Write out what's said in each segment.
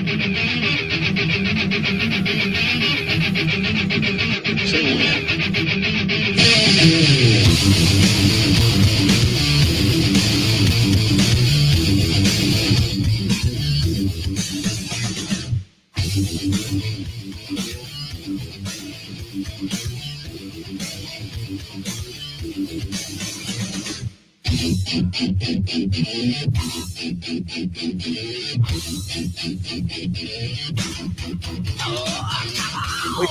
We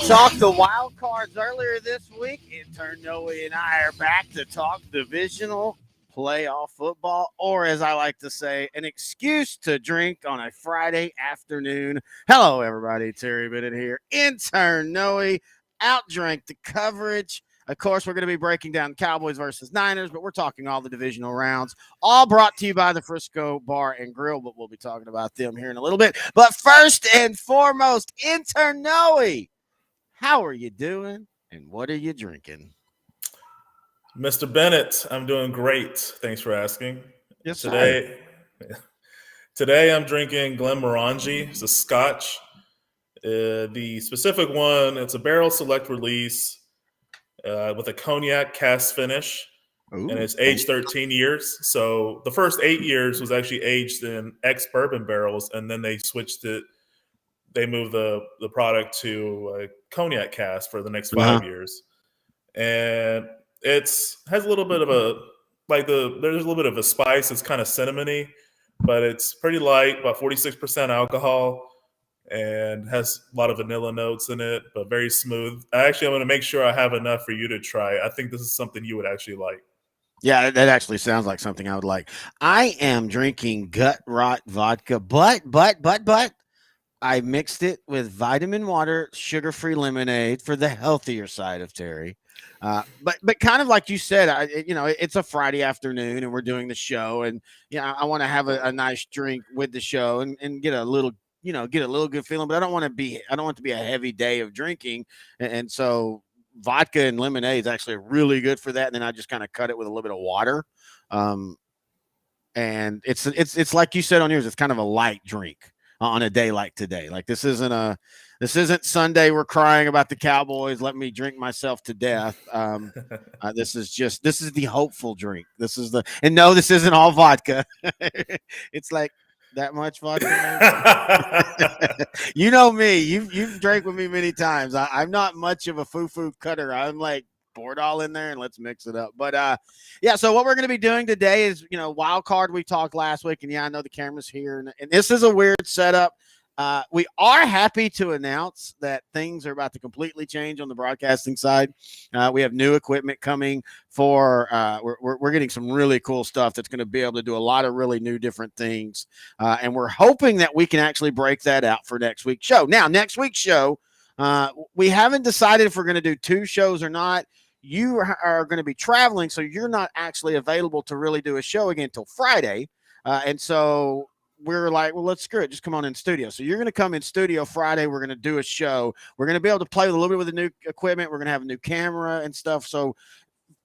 talked the wild cards earlier this week. Intern Noe and I are back to talk divisional playoff football, or as I like to say, an excuse to drink on a Friday afternoon. Hello, everybody. Terry Bennett here. Intern Noe, OutDrank The Coverage. Of course, we're going to be breaking down Cowboys versus Niners, but we're talking all the divisional rounds, all brought to you by the Frisco Bar and Grill, but we'll be talking about them here in a little bit. But first and foremost, Intern Noe, how are you doing, and what are you drinking? Mr. Bennett, I'm doing great. Thanks for asking. Yes, Today I'm drinking Glenmorangie. It's a Scotch. The specific one, it's a barrel select release with a cognac cask finish, and it's aged 13 years. So the first 8 years was actually aged in ex-bourbon barrels, and then they switched it. They moved the product to a cognac cask for the next 5 years. And has a little bit of there's a little bit of a spice. It's kind of cinnamony, but it's pretty light, about 46% alcohol, and has a lot of vanilla notes in it, but very smooth. I'm going to make sure I have enough for you to try. I think this is something you would actually like. Yeah, that actually sounds like something I would like. I am drinking Gut Rot vodka, but I mixed it with vitamin water, sugar-free lemonade for the healthier side of Terry. But kind of like you said, it's a Friday afternoon and we're doing the show, and I want to have a nice drink with the show and get a little good feeling. But I don't want it to be a heavy day of drinking, and so vodka and lemonade is actually really good for that. And then I just kind of cut it with a little bit of water, and it's like you said on yours. It's kind of a light drink on a day like today. Like this isn't Sunday. We're crying about the Cowboys. Let me drink myself to death. This is the hopeful drink. This isn't all vodka. It's like that much vodka. You know me. You've drank with me many times. I'm not much of a foo-foo cutter. I'm like, pour it all in there and let's mix it up. But so what we're going to be doing today is, wild card. We talked last week, and I know the camera's here, and this is a weird setup. We are happy to announce that things are about to completely change on the broadcasting side. We have new equipment coming for we're getting some really cool stuff that's going to be able to do a lot of really new different things, and we're hoping that we can actually break that out for next week's show. Now, next week's show, we haven't decided if we're going to do 2 shows or not. You are going to be traveling, so you're not actually available to really do a show again until Friday. And so we're like, well, let's screw it. Just come on in studio. So you're going to come in studio Friday. We're going to do a show. We're going to be able to play with a little bit with the new equipment. We're going to have a new camera and stuff. So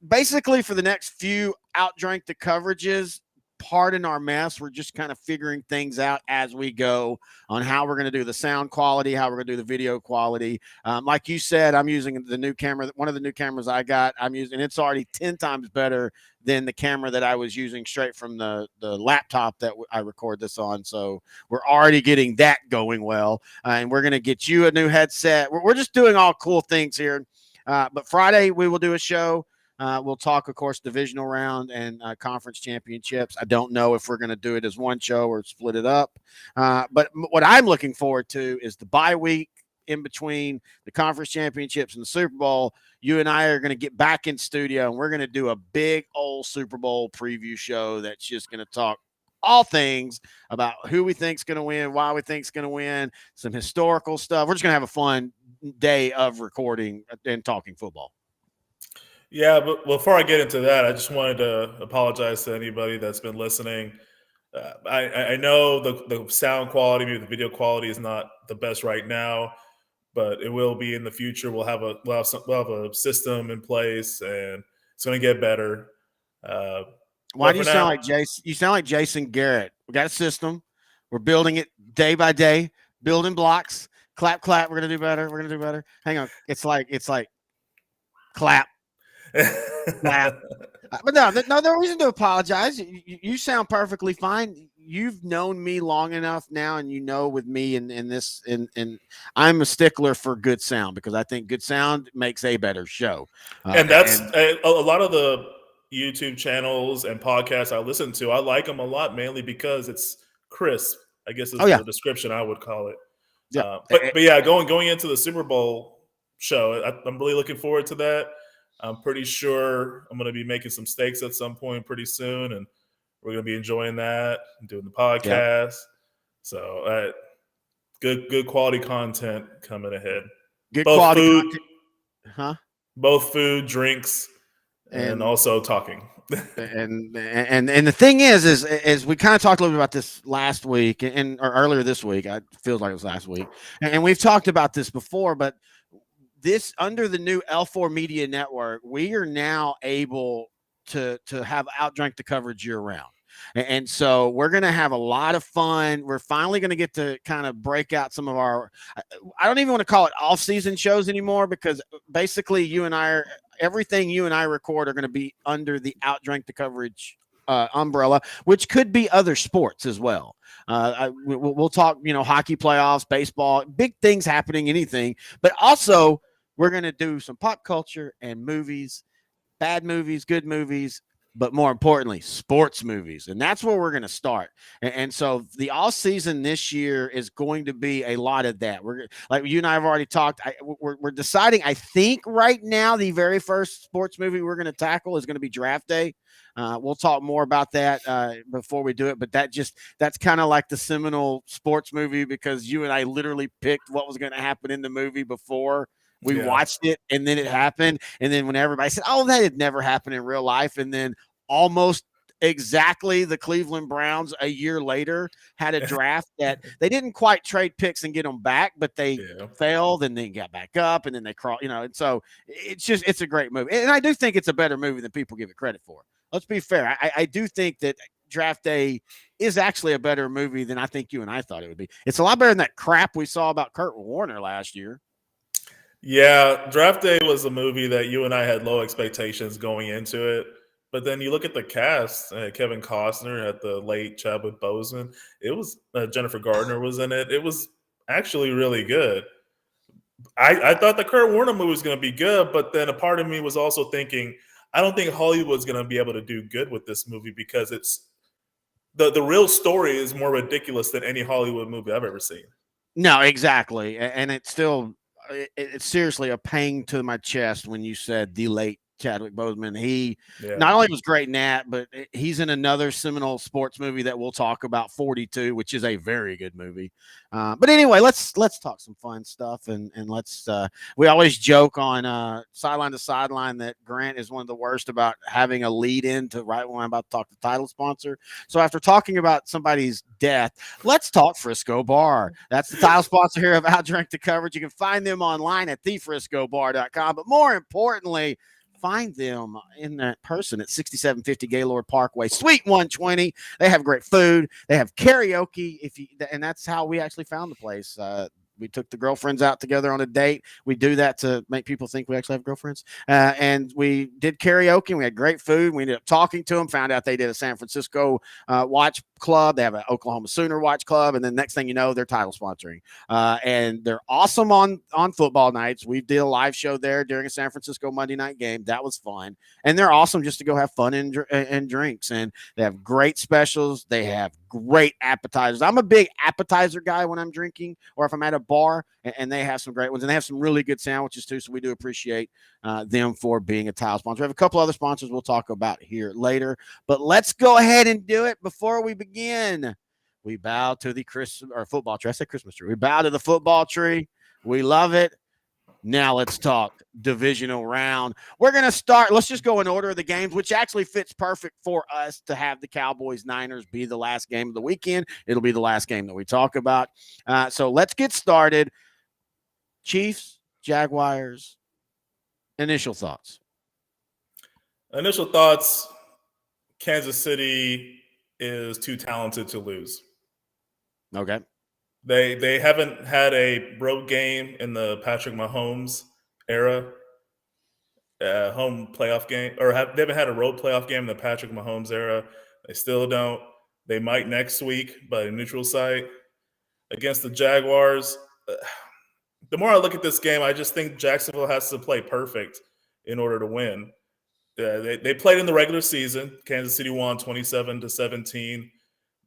basically for the next few OutDrank The Coverages, pardon our mess. We're just kind of figuring things out as we go on how we're going to do the sound quality, how we're going to do the video quality. Like you said, I'm using the new camera. One of the new cameras I got, I'm using. It's already 10 times better than the camera that I was using straight from the laptop that I record this on. So we're already getting that going well. And we're going to get you a new headset. We're just doing all cool things here. But Friday we will do a show. We'll talk, of course, divisional round and conference championships. I don't know if we're going to do it as one show or split it up. But what I'm looking forward to is the bye week in between the conference championships and the Super Bowl. You and I are going to get back in studio, and we're going to do a big old Super Bowl preview show that's just going to talk all things about who we think's going to win, why we think's going to win, some historical stuff. We're just going to have a fun day of recording and talking football. Yeah, but before I get into that, I just wanted to apologize to anybody that's been listening. I know the sound quality, maybe the video quality is not the best right now, but it will be in the future. We'll have a system in place, and it's going to get better. Why do you sound like Jason? You sound like Jason Garrett. We got a system. We're building it day by day, building blocks. Clap, clap. We're gonna do better. We're gonna do better. Hang on. It's like clap, clap. But no reason to apologize. You sound perfectly fine. You've known me long enough now, and you know with me and this, and I'm a stickler for good sound because I think good sound makes a better show. And that's a lot of the YouTube channels and podcasts I listen to. I like them a lot, mainly because it's crisp, I guess is oh yeah, the description I would call it. yeah. But yeah, going into the Super Bowl show, I'm really looking forward to that. I'm pretty sure I'm going to be making some steaks at some point pretty soon, and we're going to be enjoying that and doing the Yeah. podcast. So good quality content coming ahead. Good Both quality food, content, huh? both food, drinks, and And also talking. and the thing is we kind of talked a little bit about this last week or earlier this week. I feels like it was last week, and we've talked about this before, but this under the new L4 Media Network, we are now able to have OutDrank the coverage year round. And so we're going to have a lot of fun. We're finally going to get to kind of break out some of our, I don't even want to call it off-season shows anymore because basically everything you and I record are going to be under the OutDrank the coverage umbrella, which could be other sports as well. We'll talk, hockey playoffs, baseball, big things happening, anything, but also we're going to do some pop culture and movies, bad movies, good movies, but more importantly, sports movies. And that's where we're going to start. And so the all season this year is going to be a lot of that. We're like you and I have already talked. We're deciding, I think right now, the very first sports movie we're going to tackle is going to be Draft Day. We'll talk more about that before we do it, but that's kind of like the seminal sports movie because you and I literally picked what was going to happen in the movie before we watched it, and then it happened. And then when everybody said, "Oh, that had never happened in real life," and then almost exactly the Cleveland Browns a year later had a draft that they didn't quite trade picks and get them back, but they failed and then got back up and then they crawled, and so it's a great movie. And I do think it's a better movie than people give it credit for. Let's be fair. I do think that Draft Day is actually a better movie than I think you and I thought it would be. It's a lot better than that crap we saw about Kurt Warner last year. Yeah, Draft Day was a movie that you and I had low expectations going into it. But then you look at the cast, Kevin Costner had the late Chadwick Boseman. It was Jennifer Gardner was in it. It was actually really good. I thought the Kurt Warner movie was going to be good, but then a part of me was also thinking, I don't think Hollywood's going to be able to do good with this movie because it's the real story is more ridiculous than any Hollywood movie I've ever seen. No, exactly. And it's still, it's seriously a pain to my chest when you said the late Chadwick Boseman. He not only was great in that, but he's in another seminal sports movie that we'll talk about, 42, which is a very good movie. But anyway, let's talk some fun stuff, and let's we always joke on Sideline to Sideline that Grant is one of the worst about having a lead in to right when I'm about to talk the title sponsor. So after talking about somebody's death, let's talk Frisco Bar. That's the title sponsor here of OutDrank the Coverage. You can find them online at thefriscobar.com, but more importantly, find them in that person at 6750 Gaylord Parkway, Suite 120. They have great food. They have karaoke. And that's how we actually found the place. We took the girlfriends out together on a date. We do that to make people think we actually have girlfriends. And we did karaoke. And we had great food. We ended up talking to them, found out they did a San Francisco watch club. They have an Oklahoma Sooner watch club. And then next thing you know, they're title sponsoring. And they're awesome on football nights. We did a live show there during a San Francisco Monday night game. That was fun. And they're awesome just to go have fun and drinks. And they have great specials. They have great appetizers. I'm a big appetizer guy when I'm drinking or if I'm at a bar, and they have some great ones, and they have some really good sandwiches too. So we do appreciate them for being a title sponsor. We have a couple other sponsors we'll talk about here later, but let's go ahead and do it. Before we begin, we bow to the football tree. I said Christmas tree. We bow to the football tree. We love it. Now let's talk divisional round. We're going to start. Let's just go in order of the games, which actually fits perfect for us to have the Cowboys-Niners be the last game of the weekend. It'll be the last game that we talk about. So let's get started. Chiefs, Jaguars, initial thoughts. Initial thoughts, Kansas City is too talented to lose. Okay. They haven't had a road game in the Patrick Mahomes era, home playoff game, or they haven't had a road playoff game in the Patrick Mahomes era. They still don't. They might next week, but a neutral site against the Jaguars. The more I look at this game, I just think Jacksonville has to play perfect in order to win. They played in the regular season. Kansas City won 27-17.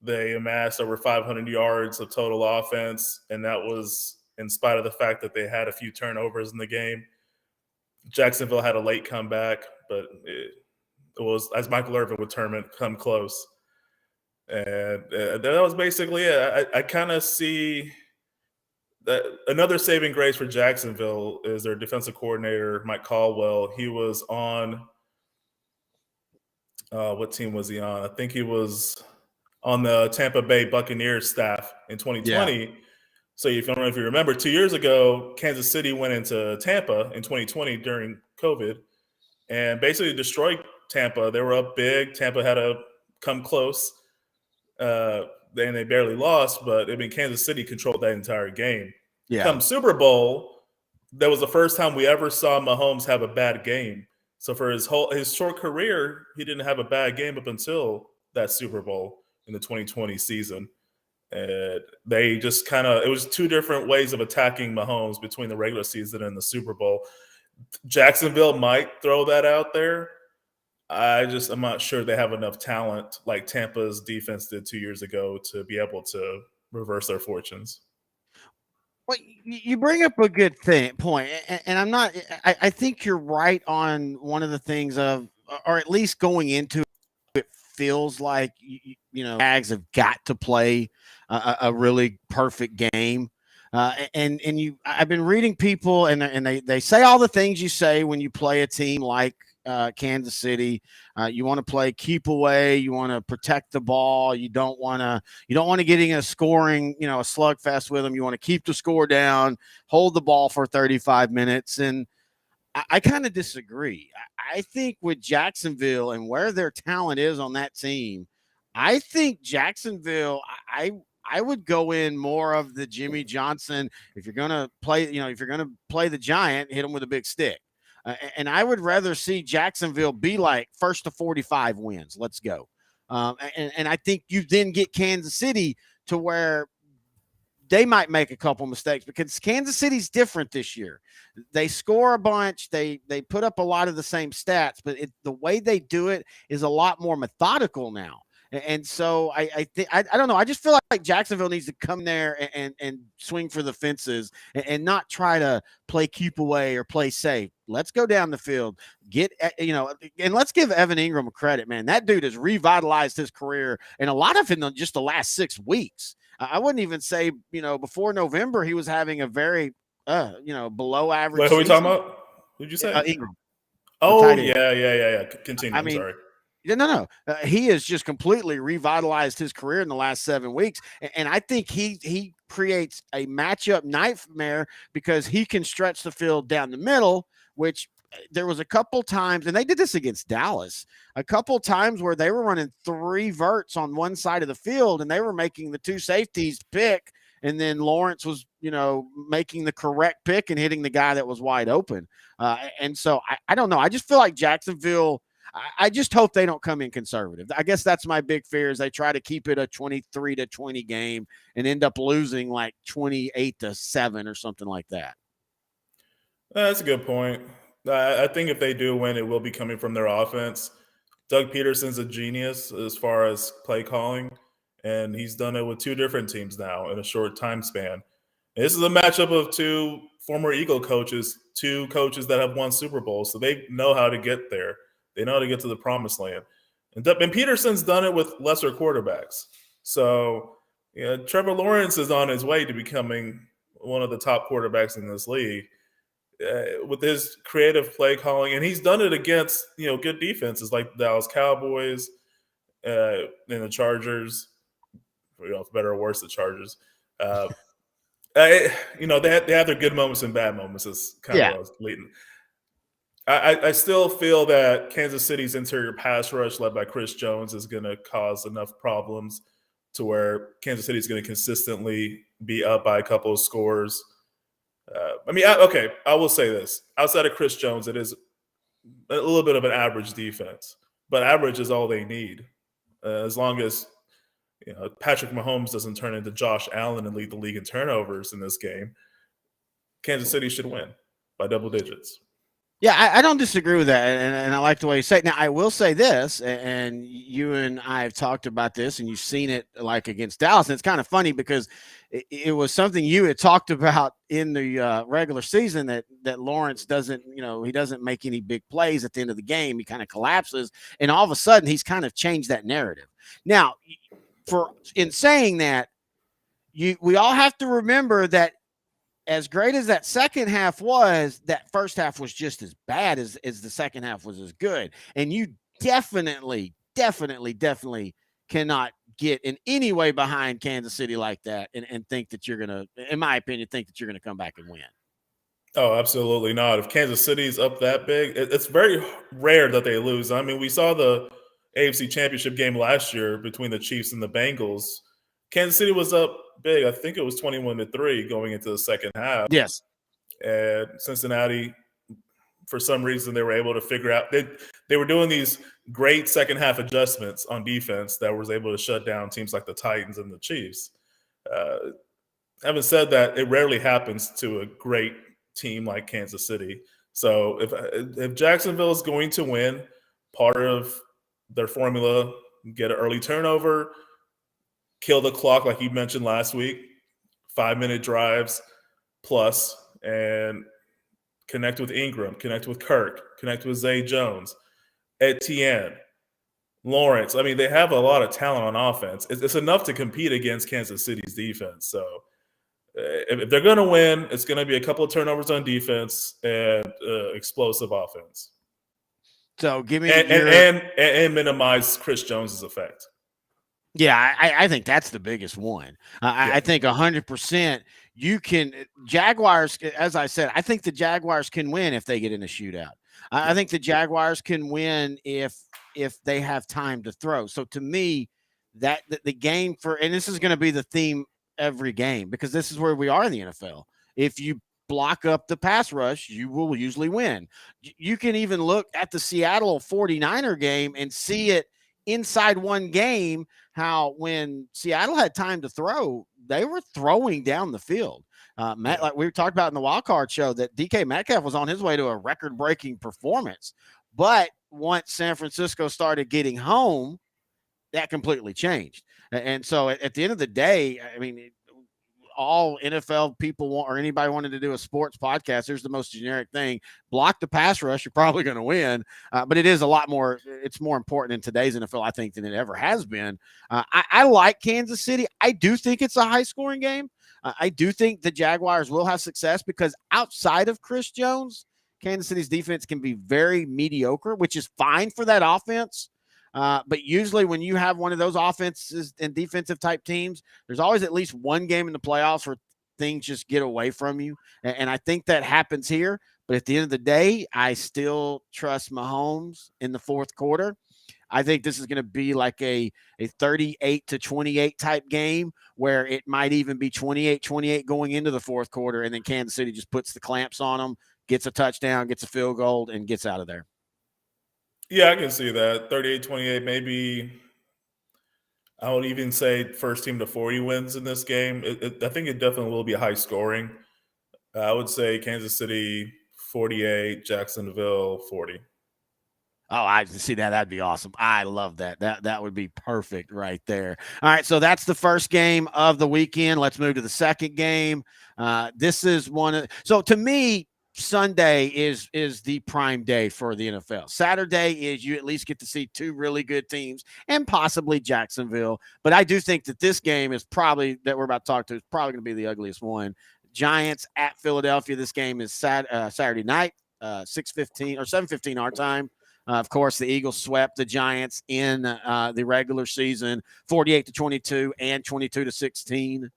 They amassed over 500 yards of total offense, and that was in spite of the fact that they had a few turnovers in the game. Jacksonville had a late comeback, but it was, as Michael Irvin would term it, come close. And that was basically it. I kind of see that another saving grace for Jacksonville is their defensive coordinator, Mike Caldwell. He was on what team was he on? I think he was on the Tampa Bay Buccaneers staff in 2020. Yeah. So if you remember, 2 years ago, Kansas City went into Tampa in 2020 during COVID and basically destroyed Tampa. They were up big. Tampa had to come close. And they barely lost, but Kansas City controlled that entire game. Yeah. Come Super Bowl, that was the first time we ever saw Mahomes have a bad game. So for his short career, he didn't have a bad game up until that Super Bowl in the 2020 season. And they just it was two different ways of attacking Mahomes between the regular season and the Super Bowl. Jacksonville might throw that out there. I'm not sure they have enough talent like Tampa's defense did 2 years ago to be able to reverse their fortunes. Well, you bring up a good point, and I'm not. I think you're right on one of the things or at least going into it feels like Jags have got to play a really perfect game. I've been reading people, and they say all the things you say when you play a team like Kansas City. You want to play keep away. You want to protect the ball. You don't want to get in a scoring, a slugfest with them. You want to keep the score down, hold the ball for 35 minutes. And I kind of disagree. I think with Jacksonville and where their talent is on that team, I think Jacksonville, I would go in more of the Jimmy Johnson. If you're going to play, if you're going to play the giant, hit him with a big stick. And I would rather see Jacksonville be like first to 45 wins. Let's go. And I think you then get Kansas City to where they might make a couple mistakes because Kansas City's different this year. They score a bunch. They put up a lot of the same stats, but the way they do it is a lot more methodical now. And so I think I don't know. I just feel like Jacksonville needs to come there and swing for the fences and not try to play keep away or play safe. Let's go down the field, and let's give Evan Ingram a credit, man. That dude has revitalized his career, and a lot of it in just the last 6 weeks. I wouldn't even say, before November he was having a very, below average. Wait, who are we talking about? Who'd you say? Ingram. Oh yeah. Continue. I'm sorry. No. He has just completely revitalized his career in the last 7 weeks. And I think he creates a matchup nightmare because he can stretch the field down the middle, which there was a couple times, and they did this against Dallas, a couple times where they were running 3 verts on one side of the field and they were making the 2 safeties pick. And then Lawrence was, making the correct pick and hitting the guy that was wide open. And so I don't know. I just feel like Jacksonville, I just hope they don't come in conservative. I guess that's my big fear is they try to keep it a 23-20 game and end up losing like 28-7 or something like that. That's a good point. I think if they do win, it will be coming from their offense. Doug Peterson's a genius as far as play calling, and he's done it with 2 different teams now in a short time span. And this is a matchup of 2 former Eagle coaches, 2 coaches that have won Super Bowls, so they know how to get there. They know how to get to the promised land. And Peterson's done it with lesser quarterbacks. So Trevor Lawrence is on his way to becoming one of the top quarterbacks in this league with his creative play calling. And he's done it against, good defenses like the Dallas Cowboys and the Chargers. For better or worse, the Chargers. They have their good moments and bad moments. Is kind of what I was leading. I still feel that Kansas City's interior pass rush led by Chris Jones is going to cause enough problems to where Kansas City is going to consistently be up by a couple of scores. I will say this. Outside of Chris Jones, it is a little bit of an average defense, but average is all they need. As long as Patrick Mahomes doesn't turn into Josh Allen and lead the league in turnovers in this game, Kansas City should win by double digits. Yeah, I don't disagree with that, and I like the way you say it. Now, I will say this, and you and I have talked about this, and you've seen it like against Dallas, and it's kind of funny because it was something you had talked about in the regular season that Lawrence doesn't, he doesn't make any big plays at the end of the game. He kind of collapses, and all of a sudden he's kind of changed that narrative. Now, in saying that, we all have to remember that as great as that second half was, that first half was just as bad as the second half was as good. And you definitely cannot get in any way behind Kansas City like that and think that you're going to, in my opinion, think that you're going to come back and win. Oh, absolutely not. If Kansas City's up that big, it's very rare that they lose. I mean, we saw the AFC Championship game last year between the Chiefs and the Bengals. Kansas City was up big. I think it was 21-3 going into the second half. Yes. And Cincinnati, for some reason, they were able to figure out they were doing these great second half adjustments on defense that was able to shut down teams like the Titans and the Chiefs. Having said that, it rarely happens to a great team like Kansas City. So if Jacksonville is going to win, part of their formula, get an early turnover, kill the clock like you mentioned last week, 5-minute drives plus, and connect with Ingram, connect with Kirk, connect with Zay Jones, Etienne, Lawrence. I mean, they have a lot of talent on offense. It's enough to compete against Kansas City's defense. So if they're going to win, it's going to be a couple of turnovers on defense and explosive offense. So give me and minimize Chris Jones's effect. Yeah, I think that's the biggest one. I think 100% you can – Jaguars, as I said, I think the Jaguars can win if they get in a shootout. I think the Jaguars can win if they have time to throw. So to me, that the game for – and this is going to be the theme every game because this is where we are in the NFL. If you block up the pass rush, you will usually win. You can even look at the Seattle 49er game and see it inside one game, how when Seattle had time to throw, they were throwing down the field. Like we talked about in the wild card show, that DK Metcalf was on his way to a record-breaking performance. But once San Francisco started getting home, that completely changed. And so at the end of the day, I mean, all NFL people want, or anybody wanted to do a sports podcast, there's the most generic thing: block the pass rush, you're probably going to win. But it is a lot more, it's more important in today's NFL, I think, than it ever has been. I like Kansas City. I do think it's a high scoring game. I do think the Jaguars will have success because outside of Chris Jones, Kansas City's defense can be very mediocre, which is fine for that offense. But usually when you have one of those offenses and defensive type teams, there's always at least one game in the playoffs where things just get away from you. And I think that happens here. But at the end of the day, I still trust Mahomes in the fourth quarter. I think this is going to be like a 38-28 type game where it might even be 28-28 going into the fourth quarter. And then Kansas City just puts the clamps on them, gets a touchdown, gets a field goal, and gets out of there. Yeah, I can see that. 38-28, maybe I would even say first team to 40 wins in this game. I think it definitely will be high scoring. I would say Kansas City 48, Jacksonville 40. Oh, I see that. That'd be awesome. I love that. That would be perfect right there. All right, so that's the first game of the weekend. Let's move to the second game. This is so to me, Sunday is the prime day for the NFL. Saturday is you at least get to see two really good teams and possibly Jacksonville. But I do think that this game is probably, that we're about to talk to, is probably going to be the ugliest one. Giants at Philadelphia. This game is Saturday night, 6:15 or 7:15 our time. Of course, the Eagles swept the Giants in the regular season, 48-22 and 22-16.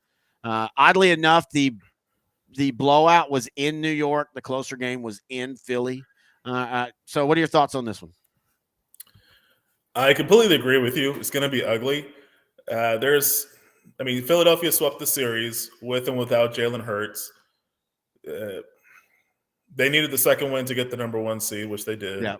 Oddly enough, the blowout was in New York. The closer game was in Philly. So what are your thoughts on this one? I completely agree with you. It's going to be ugly. Philadelphia swept the series with and without Jalen Hurts. They needed the second win to get the number 1 seed, which they did. Yeah.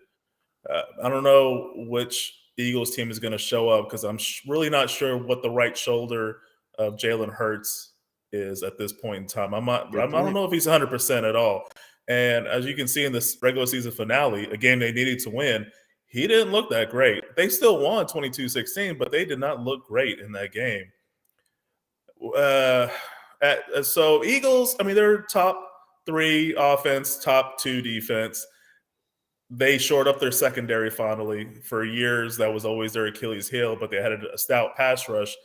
I don't know which Eagles team is going to show up because I'm really not sure what the right shoulder of Jalen Hurts is at this point in time. I don't know if he's 100% at all. And as you can see in this regular season finale, a game they needed to win, he didn't look that great. They still won 22-16, but they did not look great in that game. So Eagles, they're top 3 offense, top 2 defense. They shored up their secondary finally. For years, that was always their Achilles heel, but they had a stout pass rush,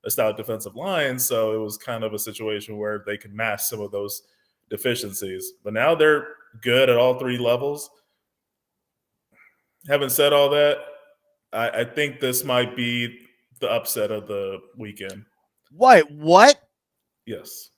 a stout defensive line, so it was kind of a situation where they could mask some of those deficiencies. But now they're good at all 3 levels. Having said all that, I think this might be the upset of the weekend. Wait, what? Yes.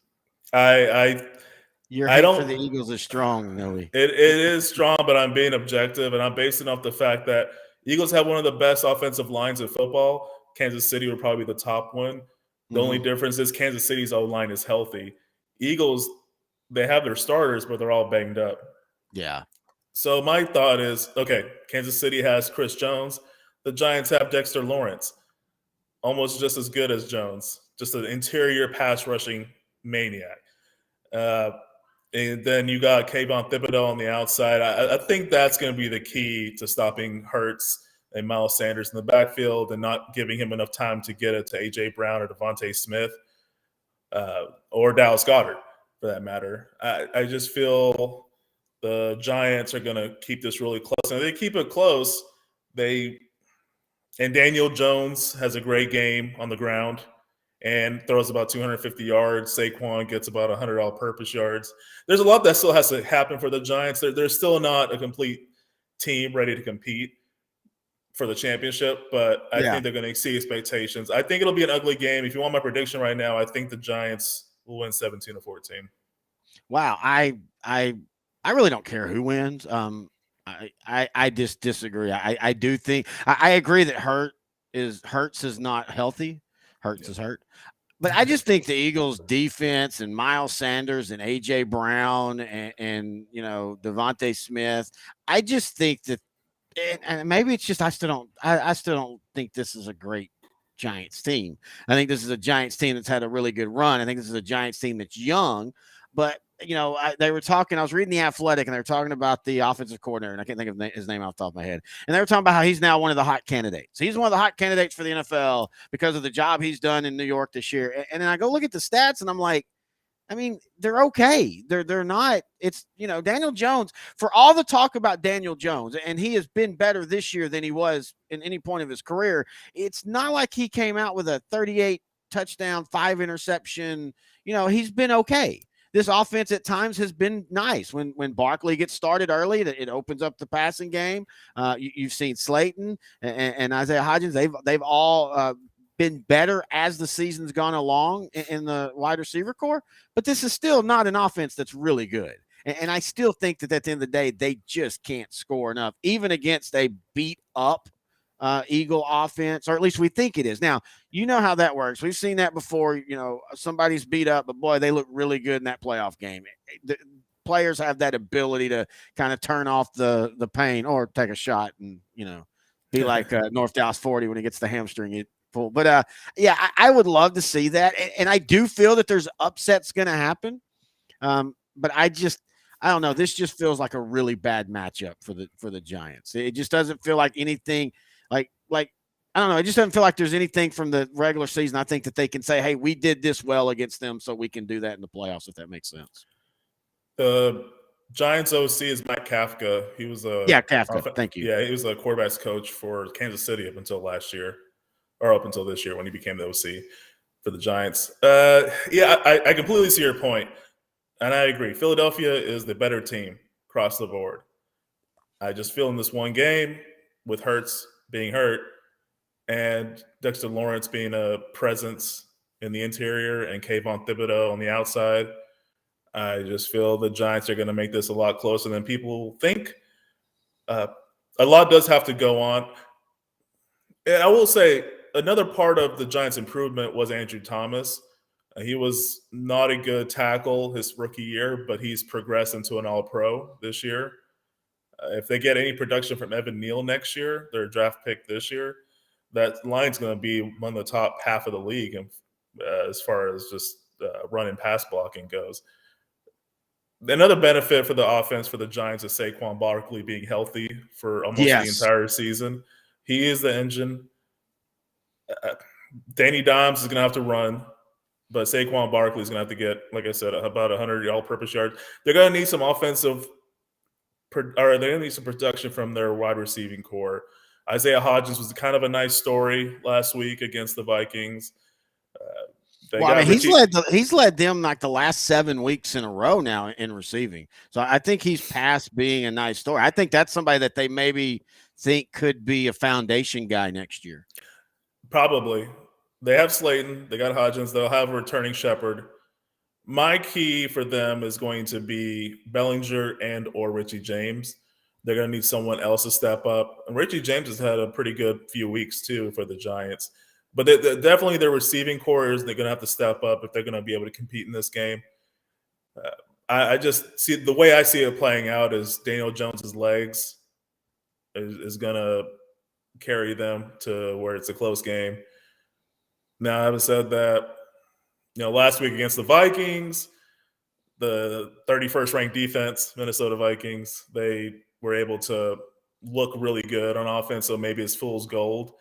Your hate for the Eagles is strong, Noe. It is strong, but I'm being objective, and I'm basing off the fact that Eagles have one of the best offensive lines in football. Kansas City would probably be the top one. The only difference is Kansas City's O-line is healthy. Eagles, they have their starters, but they're all banged up. Yeah. So my thought is, okay, Kansas City has Chris Jones. The Giants have Dexter Lawrence, almost just as good as Jones, just an interior pass rushing maniac. And then you got Kayvon Thibodeau on the outside. I think that's going to be the key to stopping Hurts and Miles Sanders in the backfield and not giving him enough time to get it to A.J. Brown or Devontae Smith or Dallas Goedert, for that matter. I just feel the Giants are going to keep this really close. And if they keep it close, and Daniel Jones has a great game on the ground and throws about 250 yards. Saquon gets about 100 all-purpose yards. There's a lot that still has to happen for the Giants. They're still not a complete team ready to compete for the championship, but I think they're going to exceed expectations. I think it'll be an ugly game. If you want my prediction right now, I think the Giants will win 17-14. Wow, I really don't care who wins. I just disagree. I do think I agree that Hurts is not healthy. Hurts is hurt. But I just think the Eagles defense and Miles Sanders and A.J. Brown and Devontae Smith, I just think that, and maybe it's just I still don't think this is a great Giants team. I think this is a Giants team that's had a really good run. I think this is a Giants team that's young, but they were talking. I was reading The Athletic, and they were talking about the offensive coordinator, and I can't think of his name off the top of my head. And they were talking about how he's now one of the hot candidates. He's one of the hot candidates for the NFL because of the job he's done in New York this year. And then I go look at the stats, and I'm like, they're okay. They're not. It's Daniel Jones. For all the talk about Daniel Jones, and he has been better this year than he was in any point of his career. It's not like he came out with a 38 touchdown, 5 interception. He's been okay. This offense at times has been nice. When Barkley gets started early, it opens up the passing game. You've seen Slayton and Isaiah Hodgins. They've all been better as the season's gone along in the wide receiver core. But this is still not an offense that's really good. And I still think that at the end of the day, they just can't score enough, even against a beat up Eagle offense, or at least we think it is. Now, you know how that works. We've seen that before. Somebody's beat up, but boy, they look really good in that playoff game. The players have that ability to kind of turn off the pain or take a shot and, be like North Dallas 40 when he gets the hamstring pull. But I would love to see that. And I do feel that there's upsets going to happen. But I don't know. This just feels like a really bad matchup for the Giants. It just doesn't feel like anything. Like I don't know. It just doesn't feel like there's anything from the regular season. I think that they can say, hey, we did this well against them, so we can do that in the playoffs, if that makes sense. The Giants OC is Mike Kafka. He was Kafka. Thank you. Yeah, he was a quarterback's coach for Kansas City up until last year, or up until this year when he became the OC for the Giants. I completely see your point, and I agree. Philadelphia is the better team across the board. I just feel in this one game with Hurts being hurt and Dexter Lawrence being a presence in the interior and Kayvon Thibodeau on the outside, I just feel the Giants are going to make this a lot closer than people think. A lot does have to go on. And I will say, another part of the Giants' improvement was Andrew Thomas. He was not a good tackle his rookie year, but he's progressed into an All-Pro this year. If they get any production from Evan Neal next year, their draft pick this year, that line's going to be one of the top half of the league as far as just run and pass blocking goes. Another benefit for the offense for the Giants is Saquon Barkley being healthy for almost the Yes. entire season. He is the engine. Danny Dimes is going to have to run, but Saquon Barkley is going to have to get, like I said, about 100 all-purpose yards. They're going to need some they're going to need some production from their wide receiving core. Isaiah Hodgins was kind of a nice story last week against the Vikings. He's led them like the last 7 weeks in a row now in receiving. So I think he's past being a nice story. I think that's somebody that they maybe think could be a foundation guy next year. Probably. They have Slayton. They got Hodgins. They'll have a returning Shepard. My key for them is going to be Bellinger and or Richie James. They're going to need someone else to step up. And Richie James has had a pretty good few weeks, too, for the Giants. But definitely their receiving core is they're going to have to step up if they're going to be able to compete in this game. I just see the way I see it playing out is Daniel Jones's legs is going to carry them to where it's a close game. Now, having said that, last week against the Vikings, the 31st ranked defense, Minnesota Vikings, they were able to look really good on offense. So maybe it's fool's gold.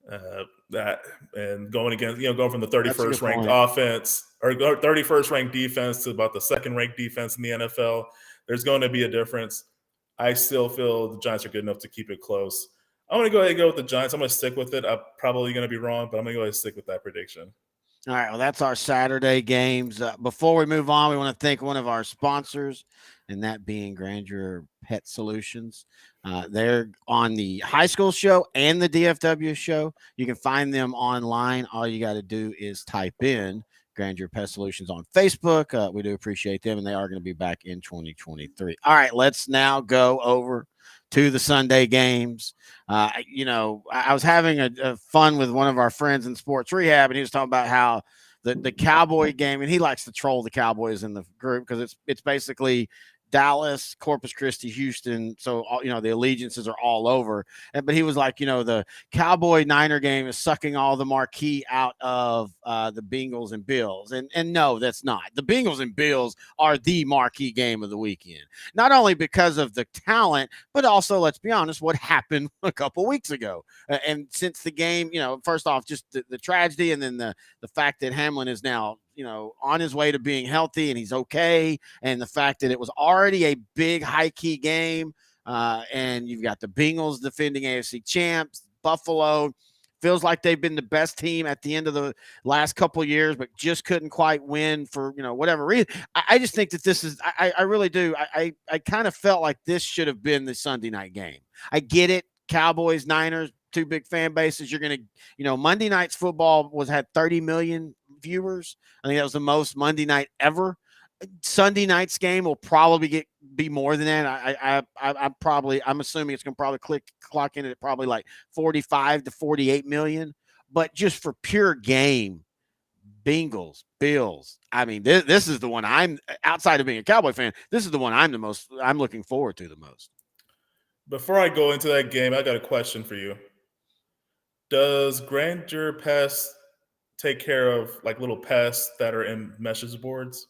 Going from the 31st ranked offense or 31st ranked defense to about the second ranked defense in the NFL, there's going to be a difference. I still feel the Giants are good enough to keep it close. I'm going to go ahead and go with the Giants. I'm going to stick with it. I'm probably going to be wrong, but I'm going to go ahead and stick with that prediction. All right, well, that's our Saturday games. Before we move on, we want to thank one of our sponsors, and that being Grandeur Pet Solutions. They're on the high school show and the DFW show. You can find them online. All you got to do is type in Grandeur Pet Solutions on Facebook. We do appreciate them, and they are going to be back in 2023. All right, let's now go over to the Sunday games. I was having a fun with one of our friends in sports rehab, and he was talking about how the Cowboy game, and he likes to troll the Cowboys in the group because it's basically Dallas, Corpus Christi, Houston. So, the allegiances are all over. But he was like, the Cowboy Niner game is sucking all the marquee out of the Bengals and Bills. And no, that's not. The Bengals and Bills are the marquee game of the weekend. Not only because of the talent, but also, let's be honest, what happened a couple weeks ago. And since the game, first off, just the tragedy, and then the fact that Hamlin is now on his way to being healthy and he's okay. And the fact that it was already a big high key game. And you've got the Bengals defending AFC champs, Buffalo feels like they've been the best team at the end of the last couple of years, but just couldn't quite win for, whatever reason. I just think that this is, I really do. I kind of felt like this should have been the Sunday night game. I get it. Cowboys, Niners, two big fan bases. You're going to, Monday night's football had 30 million viewers. I think that was the most Monday night ever. Sunday night's game will probably be more than that. I'm assuming it's going to probably clock in at probably like 45 to 48 million. But just for pure game, Bengals, Bills. I mean, this is the one I'm outside of being a Cowboy fan. This is the one I'm looking forward to the most. Before I go into that game, I got a question for you. Does Grandeur Pest take care of like little pests that are in message boards?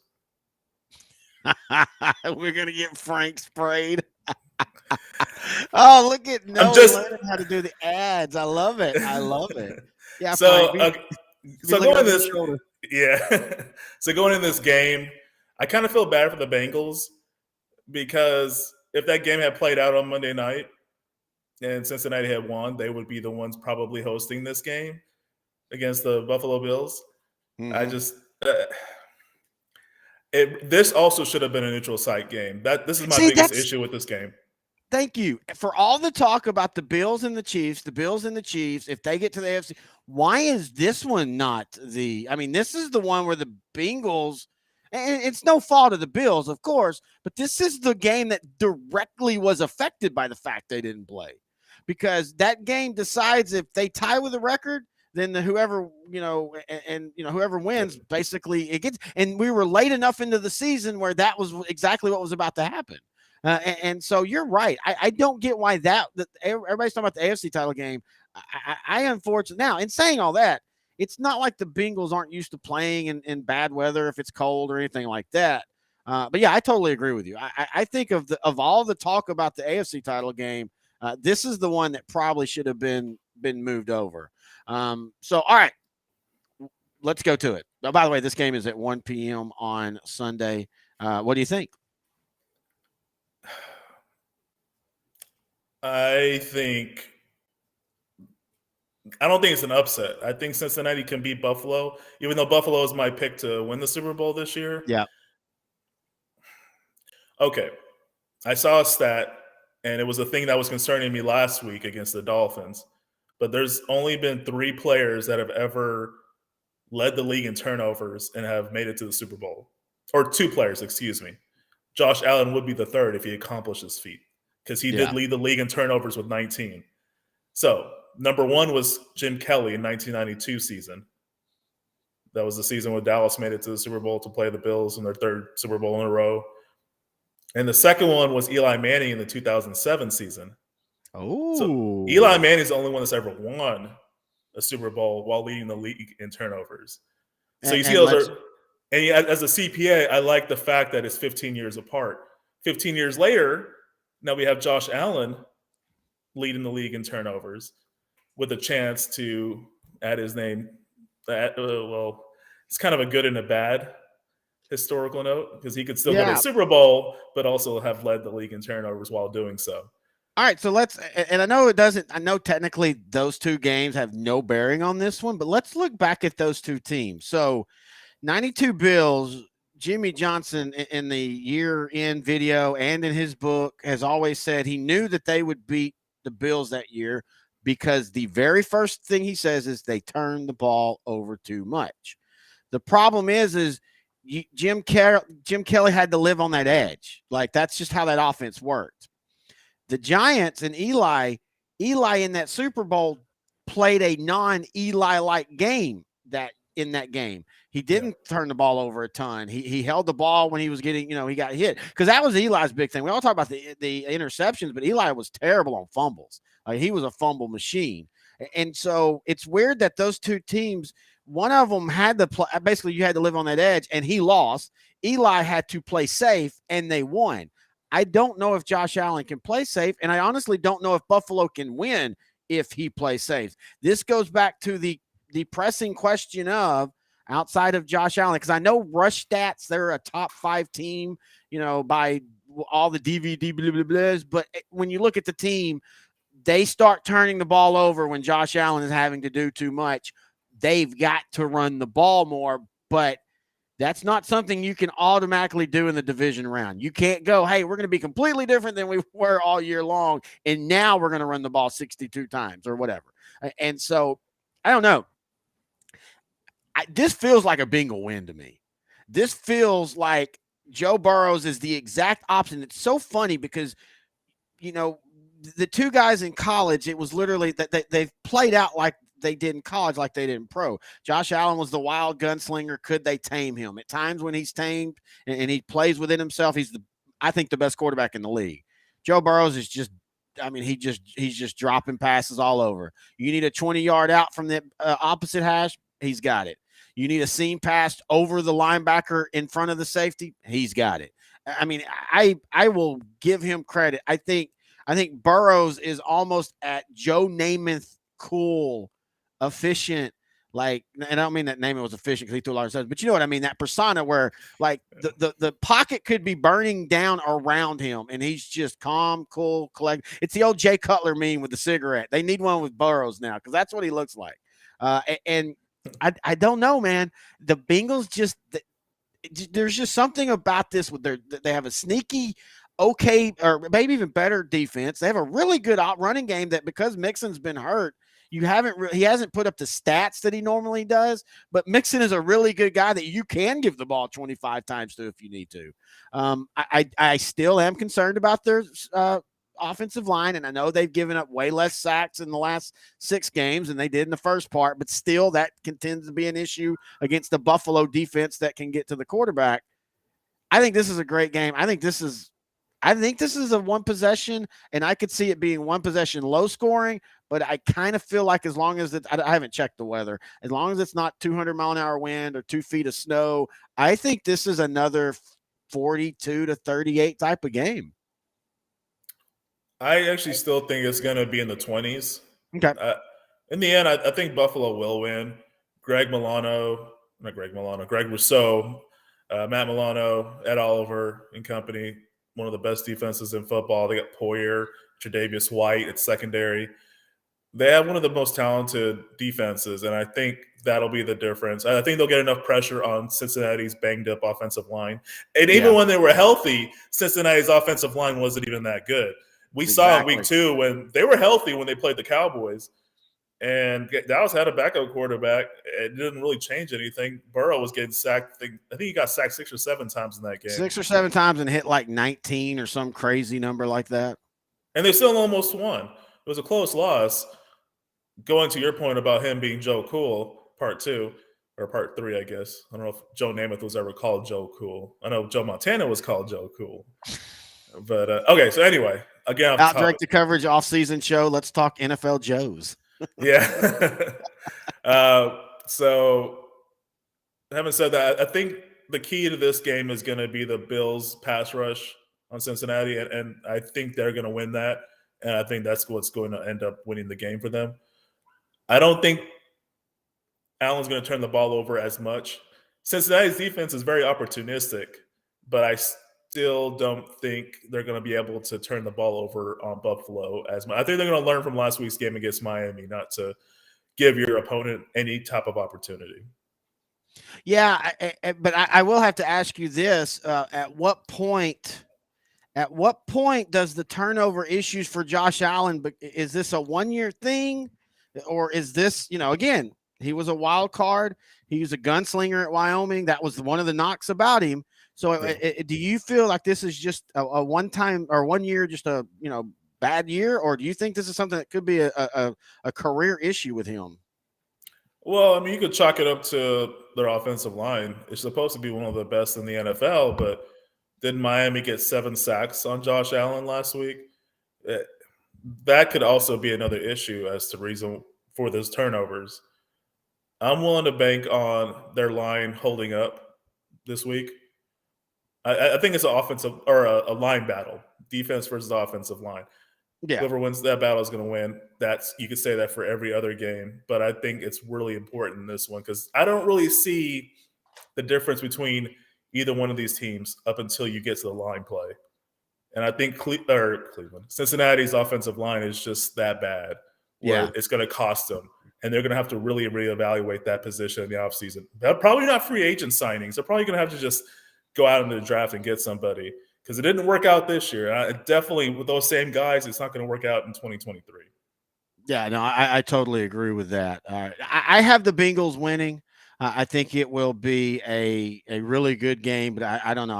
We're gonna get Frank sprayed. Oh, look at learning how to do the ads. I love it. Yeah. So going in this, so going in this game, I kind of feel bad for the Bengals because if that game had played out on Monday night and Cincinnati had won, they would be the ones probably hosting this game against the Buffalo Bills. Mm-hmm. I just this also should have been a neutral site game. This is my biggest issue with this game. Thank you for all the talk about the Bills and the Chiefs. If they get to the AFC, why is this one not this is the one where the Bengals, and it's no fault of the Bills, of course, but this is the game that directly was affected by the fact they didn't play. because that game decides if they tie with the record, then whoever, whoever wins, basically it gets, and we were late enough into the season where that was exactly what was about to happen. And so you're right. I don't get why that everybody's talking about the AFC title game. I unfortunately, now in saying all that, it's not like the Bengals aren't used to playing in bad weather if it's cold or anything like that. But yeah, I totally agree with you. I think of all the talk about the AFC title game, this is the one that probably should have been moved over. So all right, let's go to it. Oh, by the way, this game is at 1 p.m. on Sunday. What do you think? I don't think it's an upset. I think Cincinnati can beat Buffalo, even though Buffalo is my pick to win the Super Bowl this year. Yeah. Okay. I saw a stat, and it was a thing that was concerning me last week against the Dolphins. But there's only been 3 players that have ever led the league in turnovers and have made it to the Super Bowl. Or 2 players, excuse me. Josh Allen would be the third if he accomplished his feat, because he did lead the league in turnovers with 19. So number 1 was Jim Kelly in 1992 season. That was the season when Dallas made it to the Super Bowl to play the Bills in their 3rd Super Bowl in a row. And the second one was Eli Manning in the 2007 season. Oh, so Eli Manning is the only one that's ever won a Super Bowl while leading the league in turnovers. So you see those are, and as a CPA, I like the fact that it's 15 years apart. 15 years later, now we have Josh Allen leading the league in turnovers with a chance to add his name. Well, it's kind of a good and a bad historical note, because he could still go to the Super Bowl, but also have led the league in turnovers while doing so. All right, so and I know technically those 2 games have no bearing on this one, but let's look back at those 2 teams. So 92 Bills, Jimmy Johnson in the year-end video and in his book has always said he knew that they would beat the Bills that year because the very first thing he says is they turned the ball over too much. The problem is Jim Kelly had to live on that edge. Like, that's just how that offense worked. The Giants and Eli in that Super Bowl played a non-Eli-like game in that game. He didn't turn the ball over a ton. He held the ball when he was getting, he got hit, because that was Eli's big thing. We all talk about the interceptions, but Eli was terrible on fumbles. He was a fumble machine. And so it's weird that those 2 teams, one of them had to play, basically you had to live on that edge, and he lost. Eli had to play safe, and they won. I don't know if Josh Allen can play safe, and I honestly don't know if Buffalo can win if he plays safe. This goes back to the pressing question of, outside of Josh Allen, because I know rush stats, they're a top 5 team, by all the DVD blah, blah, blahs, but when you look at the team, they start turning the ball over when Josh Allen is having to do too much. They've got to run the ball more, but that's not something you can automatically do in the division round. You can't go, hey, we're going to be completely different than we were all year long, and now we're going to run the ball 62 times or whatever. And so, I don't know. This feels like a Bengal win to me. This feels like Joe Burrows is the exact opposite. It's so funny because, the 2 guys in college, it was literally that they've played out like they did in college, like they did in pro. Josh Allen was the wild gunslinger. Could they tame him? At times when he's tamed and he plays within himself, he's I think the best quarterback in the league. Joe Burrows is just, he's just dropping passes all over. You need a 20-yard out from the opposite hash, he's got it. You need a seam pass over the linebacker in front of the safety, he's got it. I will give him credit. I think Burrows is almost at Joe Namath cool, efficient, and I don't mean that Namath was efficient because he threw a lot of stuff, but you know what I mean, that persona where the pocket could be burning down around him and he's just calm, cool, collect. It's the old Jay Cutler meme with the cigarette. They need one with Burrows now because that's what he looks like. And I don't know, man. The Bengals there's just something about this with they have a sneaky, okay, or maybe even better defense. They have a really good running game that, because Mixon's been hurt, he hasn't put up the stats that he normally does, but Mixon is a really good guy that you can give the ball 25 times to if you need to. I still am concerned about their offensive line, and I know they've given up way less sacks in the last 6 games than they did in the first part, but still that continues to be an issue against the Buffalo defense that can get to the quarterback. I think this is a great game. I think this is a one possession, and I could see it being one possession low scoring, but I kind of feel like as long as I haven't checked the weather, as long as it's not 200-mile-an-hour wind or 2 feet of snow, I think this is another 42-38 type of game. I actually still think it's going to be in the 20s. Okay. In the end, I think Buffalo will win. Greg Rousseau, Matt Milano, Ed Oliver and company, one of the best defenses in football. They got Poyer, Tre'Davious White at secondary. They have one of the most talented defenses, and I think that'll be the difference. I think they'll get enough pressure on Cincinnati's banged-up offensive line. And even when they were healthy, Cincinnati's offensive line wasn't even that good. We saw in week 2 when they were healthy when they played the Cowboys, and Dallas had a backup quarterback. It didn't really change anything. Burrow was getting sacked. I think he got sacked 6 or 7 times in that game. 6 or 7 times and hit like 19 or some crazy number like that. And they still almost won. It was a close loss. Going to your point about him being Joe Cool, part 2 or part 3, I guess. I don't know if Joe Namath was ever called Joe Cool. I know Joe Montana was called Joe Cool. But okay, so anyway, again, OutDrank The Coverage off-season show. Let's talk NFL Joes. Yeah. So having said that, I think the key to this game is going to be the Bills pass rush on Cincinnati, and I think they're going to win that, and I think that's what's going to end up winning the game for them. I don't think Allen's going to turn the ball over as much. Cincinnati's defense is very opportunistic, but I still don't think they're going to be able to turn the ball over on Buffalo as much. I think they're going to learn from last week's game against Miami not to give your opponent any type of opportunity. Yeah, but I will have to ask you this: at what point does the turnover issues for Josh Allen? Is this a 1-year thing, or is this, again, he was a wild card. He was a gunslinger at Wyoming. That was one of the knocks about him. So do you feel like this is just a one-time or 1 year, just a bad year, or do you think this is something that could be a career issue with him? Well, I mean, you could chalk it up to their offensive line. It's supposed to be one of the best in the NFL, but didn't Miami get 7 sacks on Josh Allen last week? That could also be another issue as to reason for those turnovers. I'm willing to bank on their line holding up this week. I think it's an offensive or a line battle, defense versus offensive line. Yeah. Whoever wins that battle is going to win. You could say that for every other game, but I think it's really important in this one because I don't really see the difference between either one of these teams up until you get to the line play. And I think Cincinnati's offensive line is just that bad where it's going to cost them. And they're going to have to really reevaluate that position in the offseason. They're probably not free agent signings. They're probably going to have to just go out into the draft and get somebody because it didn't work out this year. Definitely with those same guys, it's not going to work out in 2023. Yeah, no, I totally agree with that. I have the Bengals winning. I think it will be a really good game, but I don't know.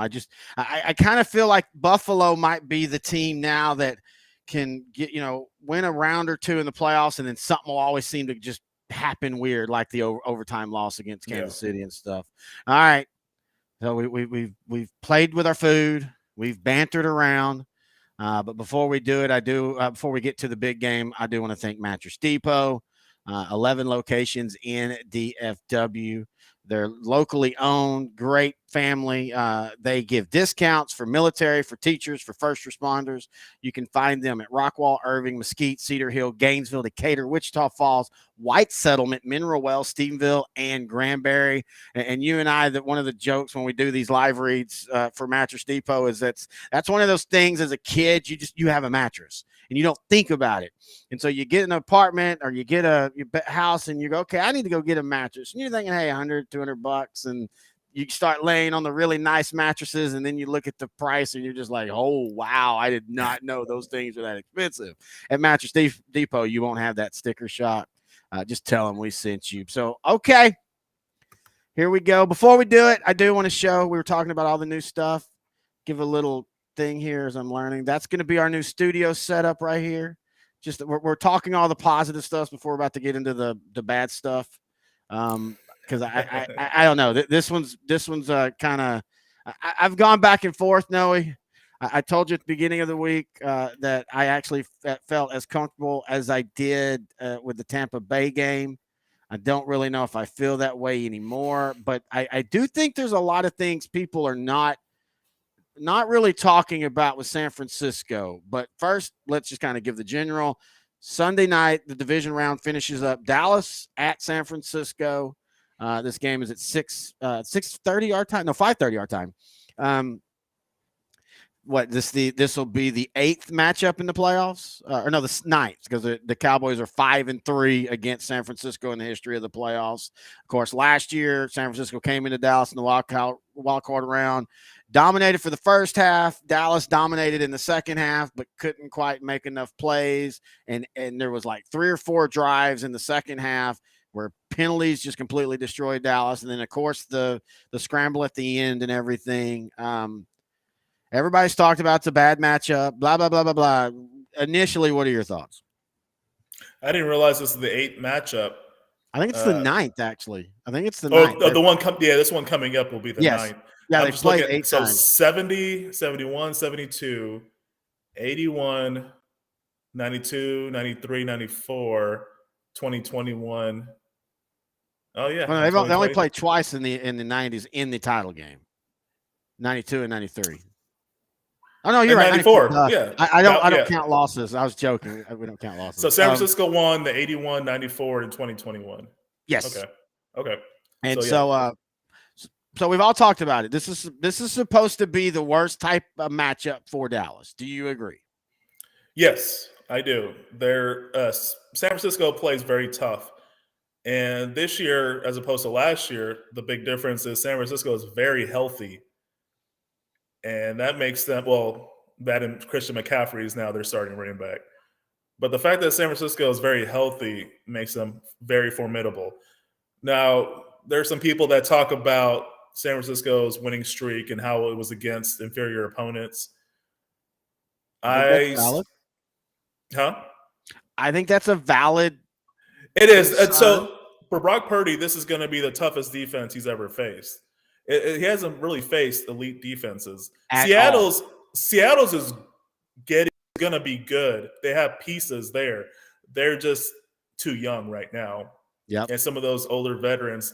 I kind of feel like Buffalo might be the team now that can get, win a round or 2 in the playoffs, and then something will always seem to just happen weird, like the overtime loss against Kansas City and stuff. All right. So we've played with our food. We've bantered around. But before we do it, before we get to the big game, I do want to thank Mattress Depot. 11 locations in DFW. They're locally owned, great family. They give discounts for military, for teachers, for first responders. You can find them at Rockwall, Irving, Mesquite, Cedar Hill, Gainesville, Decatur, Wichita Falls, White Settlement, Mineral Wells, Stephenville, and Granbury. And you and I, that one of the jokes when we do these live reads for Mattress Depot is that's one of those things as a kid, you have a mattress and you don't think about it. And so you get an apartment or you get a house and you go, okay, I need to go get a mattress. And you're thinking, hey, $100, $200. And you start laying on the really nice mattresses. And then you look at the price and you're just like, oh, wow, I did not know those things are that expensive. At Mattress Depot, you won't have that sticker shock. Just tell them we sent you. So, okay, here we go. Before we do it, I do want to show, we were talking about all the new stuff. Give a little thing here as I'm learning. That's going to be our new studio setup right here. Just we're talking all the positive stuff before we're about to get into the bad stuff. Because I don't know. This one's kind of I've gone back and forth, Noe. I told you at the beginning of the week that I actually felt as comfortable as I did with the Tampa Bay game. I don't really know if I feel that way anymore, but I do think there's a lot of things people are not really talking about with San Francisco. But first, let's just kind of give the general. Sunday night, the division round finishes up. Dallas at San Francisco. This game is at 6:30 our time. No, 5:30 our time. This will be the 8th matchup in the playoffs, or no, the 9th, because the Cowboys are 5-3 against San Francisco in the history of the playoffs. Of course, last year San Francisco came into Dallas in the wild card round, dominated for the first half. Dallas dominated in the second half, but couldn't quite make enough plays, and there was like 3 or 4 drives in the second half where penalties just completely destroyed Dallas, and then of course the scramble at the end and everything. Everybody's talked about it's a bad matchup, blah, blah, blah, blah, blah. Initially, what are your thoughts? I didn't realize this is the 8th matchup. I think it's the 9th, actually. I think it's the 9th. This one coming up will be the 9th. Yeah, they've played 8 times. So 70, 71, 72, 81, 92, 93, 94, 2021. Oh, yeah. Well, they only played twice in the 90s in the title game, 92 and 93. Oh no, you're right. 94. Yeah, I don't count losses. I was joking. We don't count losses. So San Francisco won the 81, 94, and 2021. Yes. Okay. And so we've all talked about it. This is supposed to be the worst type of matchup for Dallas. Do you agree? Yes, I do. San Francisco plays very tough, and this year, as opposed to last year, the big difference is San Francisco is very healthy. And that makes them, that and Christian McCaffrey is now their starting running back. But the fact that San Francisco is very healthy makes them very formidable. Now, there are some people that talk about San Francisco's winning streak and how it was against inferior opponents. I think that's a valid. It is. And so for Brock Purdy, this is going to be the toughest defense he's ever faced. He hasn't really faced elite defenses. Seattle's is going to be good. They have pieces there. They're just too young right now. Yeah, and some of those older veterans,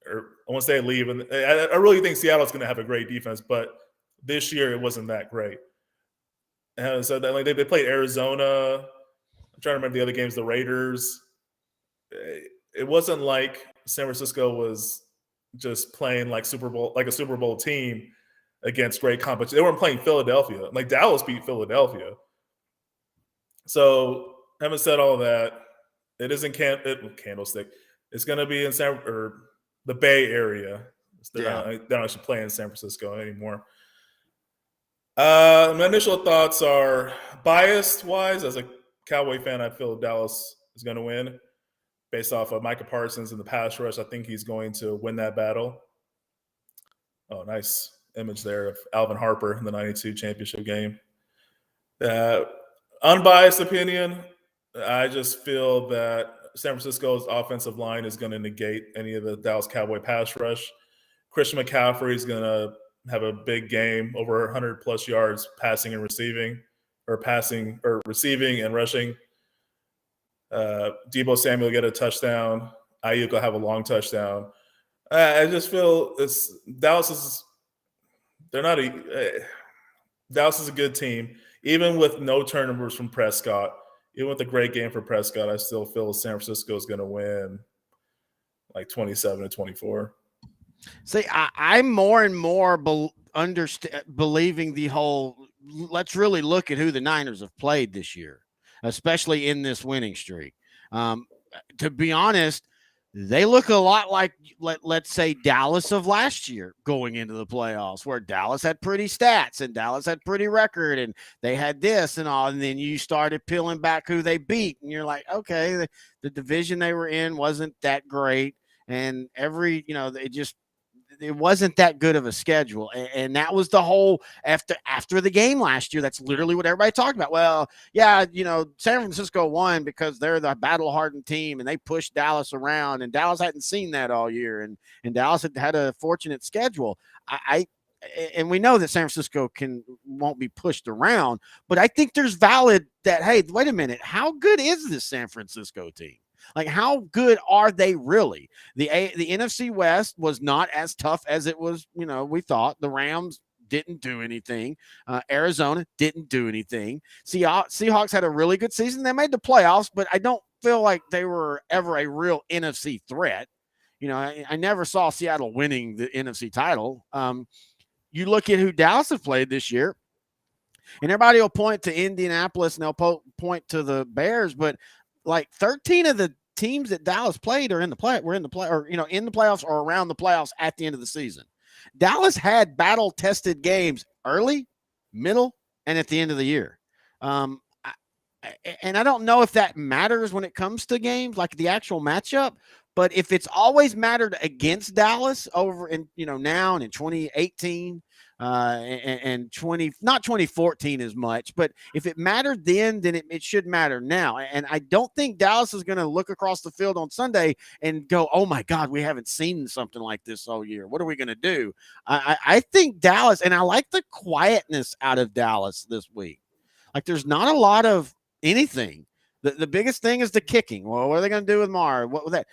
I want to say leave. And I really think Seattle's going to have a great defense, but this year it wasn't that great. And so they played Arizona. I'm trying to remember the other games. The Raiders. It wasn't like San Francisco was just playing like a Super Bowl team against great competition. They weren't playing Philadelphia. Like Dallas beat Philadelphia. So having said all that, it isn't Candlestick. It's going to be in the Bay Area. They're not actually playing in San Francisco anymore. My initial thoughts are biased-wise. As a Cowboy fan, I feel Dallas is going to win. Based off of Micah Parsons in the pass rush, I think he's going to win that battle. Oh, nice image there of Alvin Harper in the 92 championship game. Unbiased opinion, I just feel that San Francisco's offensive line is going to negate any of the Dallas Cowboy pass rush. Christian McCaffrey is going to have a big game, over 100-plus yards passing and receiving, or receiving and rushing. Deebo Samuel get a touchdown. Ayuk will have a long touchdown. I just feel Dallas is a good team. Even with no turnovers from Prescott, even with a great game for Prescott, I still feel San Francisco is going to win like 27-24. See, I'm more and more believing the whole, let's really look at who the Niners have played this year, especially in this winning streak. To be honest, they look a lot like, let's say, Dallas of last year going into the playoffs, where Dallas had pretty stats and Dallas had pretty record and they had this and all. And then you started peeling back who they beat. And you're like, okay, the division they were in wasn't that great. And it wasn't that good of a schedule. And that was the whole after the game last year. That's literally what everybody talked about. Well, yeah, San Francisco won because they're the battle hardened team and they pushed Dallas around, and Dallas hadn't seen that all year. And Dallas had a fortunate schedule. And we know that San Francisco won't be pushed around, but I think there's valid that, hey, wait a minute, how good is this San Francisco team? Like, how good are they really? The NFC West was not as tough as it was, we thought. The Rams didn't do anything. Arizona didn't do anything. Seahawks had a really good season. They made the playoffs, but I don't feel like they were ever a real NFC threat. I never saw Seattle winning the NFC title. You look at who Dallas have played this year, and everybody will point to Indianapolis and they'll point to the Bears, but like 13 of the teams that Dallas played are in the playoffs or around the playoffs at the end of the season. Dallas had battle-tested games early, middle, and at the end of the year. And I don't know if that matters when it comes to games, like the actual matchup. But if it's always mattered against Dallas over in, now and in 2018 and 2014 as much, but if it mattered then it should matter now. And I don't think Dallas is going to look across the field on Sunday and go, oh my God, we haven't seen something like this all year. What are we going to do? I think Dallas, and I like the quietness out of Dallas this week. Like, there's not a lot of anything. The biggest thing is the kicking. Well, what are they going to do with Maher? What was that?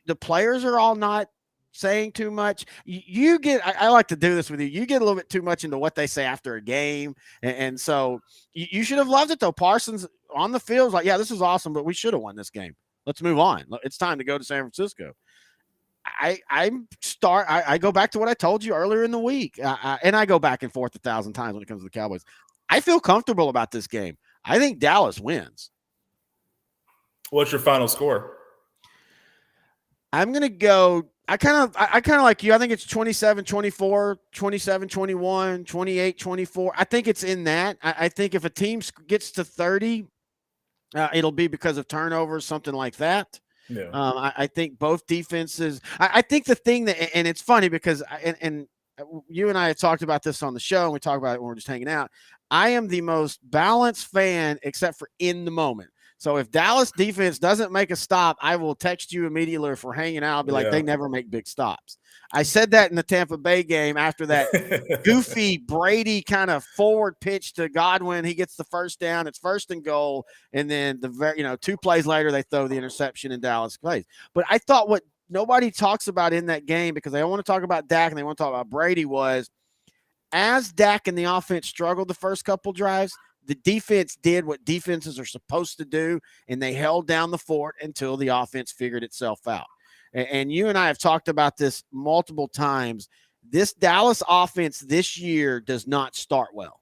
The players are all not saying too much. I like to do this with you. You get a little bit too much into what they say after a game. And so you should have loved it, though. Parsons on the field was like, yeah, this is awesome, but we should have won this game. Let's move on. It's time to go to San Francisco. I go back to what I told you earlier in the week. And I go back and forth 1,000 times when it comes to the Cowboys. I feel comfortable about this game. I think Dallas wins. What's your final score? I'm going to go – I kind of like you. I think it's 27-24, 27-21, 28-24. I think it's in that. I think if a team gets to 30, it'll be because of turnovers, something like that. Yeah. I think both defenses – I think the thing that – and it's funny because and you and I have talked about this on the show, and we talk about it when we're just hanging out. I am the most balanced fan except for in the moment. So if Dallas defense doesn't make a stop, I will text you immediately if we're hanging out. I'll be like, they never make big stops. I said that in the Tampa Bay game after that goofy Brady kind of forward pitch to Godwin. He gets the first down. It's 1st and goal. And then 2 plays later, they throw the interception and Dallas plays. But I thought what nobody talks about in that game, because they don't want to talk about Dak and they want to talk about Brady, was as Dak and the offense struggled the first couple drives, the defense did what defenses are supposed to do, and they held down the fort until the offense figured itself out. And you and I have talked about this multiple times. This Dallas offense this year does not start well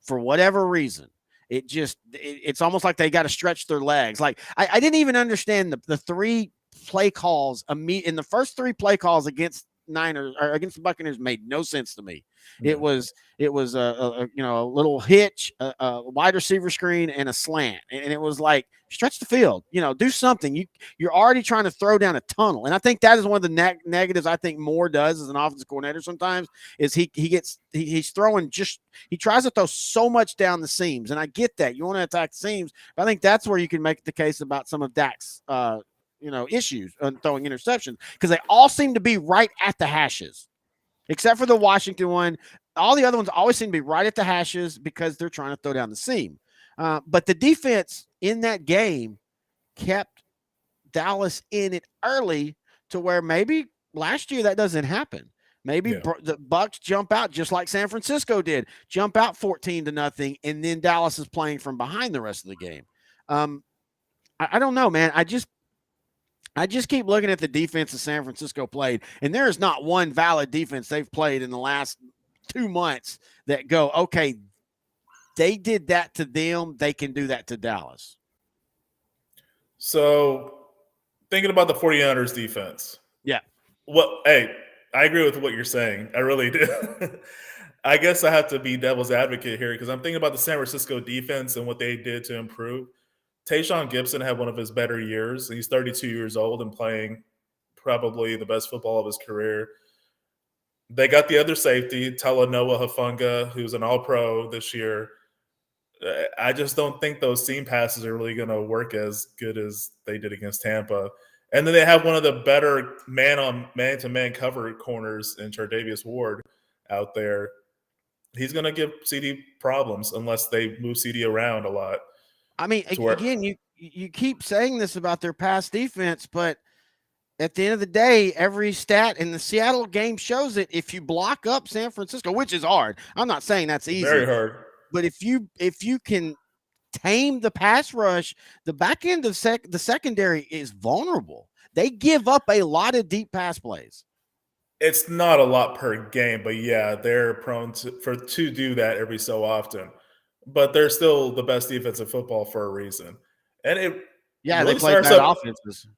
for whatever reason. It's almost like they got to stretch their legs. Like, I didn't even understand the 3 play calls in the first 3 play calls against Niners or against the Buccaneers made no sense to me. It was a little hitch, a wide receiver screen, and a slant, and it was like, stretch the field, do something. You're already trying to throw down a tunnel, and I think that is one of the negatives I think Moore does as an offensive coordinator sometimes is he's throwing he tries to throw so much down the seams, and I get that you want to attack the seams, but I think that's where you can make the case about some of Dak's issues on throwing interceptions, because they all seem to be right at the hashes, except for the Washington one. All the other ones always seem to be right at the hashes because they're trying to throw down the seam. But the defense in that game kept Dallas in it early to where maybe last year that doesn't happen. Maybe the Bucs jump out just like San Francisco did, jump out 14-0, and then Dallas is playing from behind the rest of the game. I don't know, man. I just keep looking at the defense that San Francisco played, and there is not one valid defense they've played in the last 2 months that go, okay, they did that to them, they can do that to Dallas. So, thinking about the 49ers defense. Yeah. Hey, I agree with what you're saying. I really do. I guess I have to be devil's advocate here because I'm thinking about the San Francisco defense and what they did to improve. Tayshaun Gibson had one of his better years. He's 32 years old and playing probably the best football of his career. They got the other safety, Talanoa Hufanga, who's an All-Pro this year. I just don't think those seam passes are really going to work as good as they did against Tampa. And then they have one of the better man-to-man cover corners in Tre'Davious Ward out there. He's going to give CD problems unless they move CD around a lot. I mean, again, you keep saying this about their pass defense, but at the end of the day, every stat in the Seattle game shows it. If you block up San Francisco, which is hard, I'm not saying that's easy. Very hard. But if you can tame the pass rush, the back end of the secondary is vulnerable. They give up a lot of deep pass plays. It's not a lot per game, but yeah, they're prone to do that every so often. But they're still the best defensive football for a reason. And it really they play bad offenses.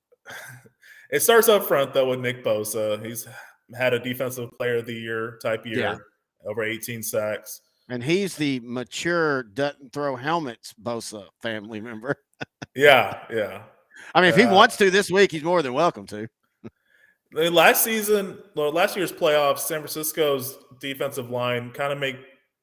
It starts up front though with Nick Bosa. He's had a defensive player of the year type year, over 18 sacks. And he's the mature, doesn't throw helmets Bosa family member. Yeah. I mean, if he wants to this week, he's more than welcome to. Last year's playoffs, San Francisco's defensive line kind of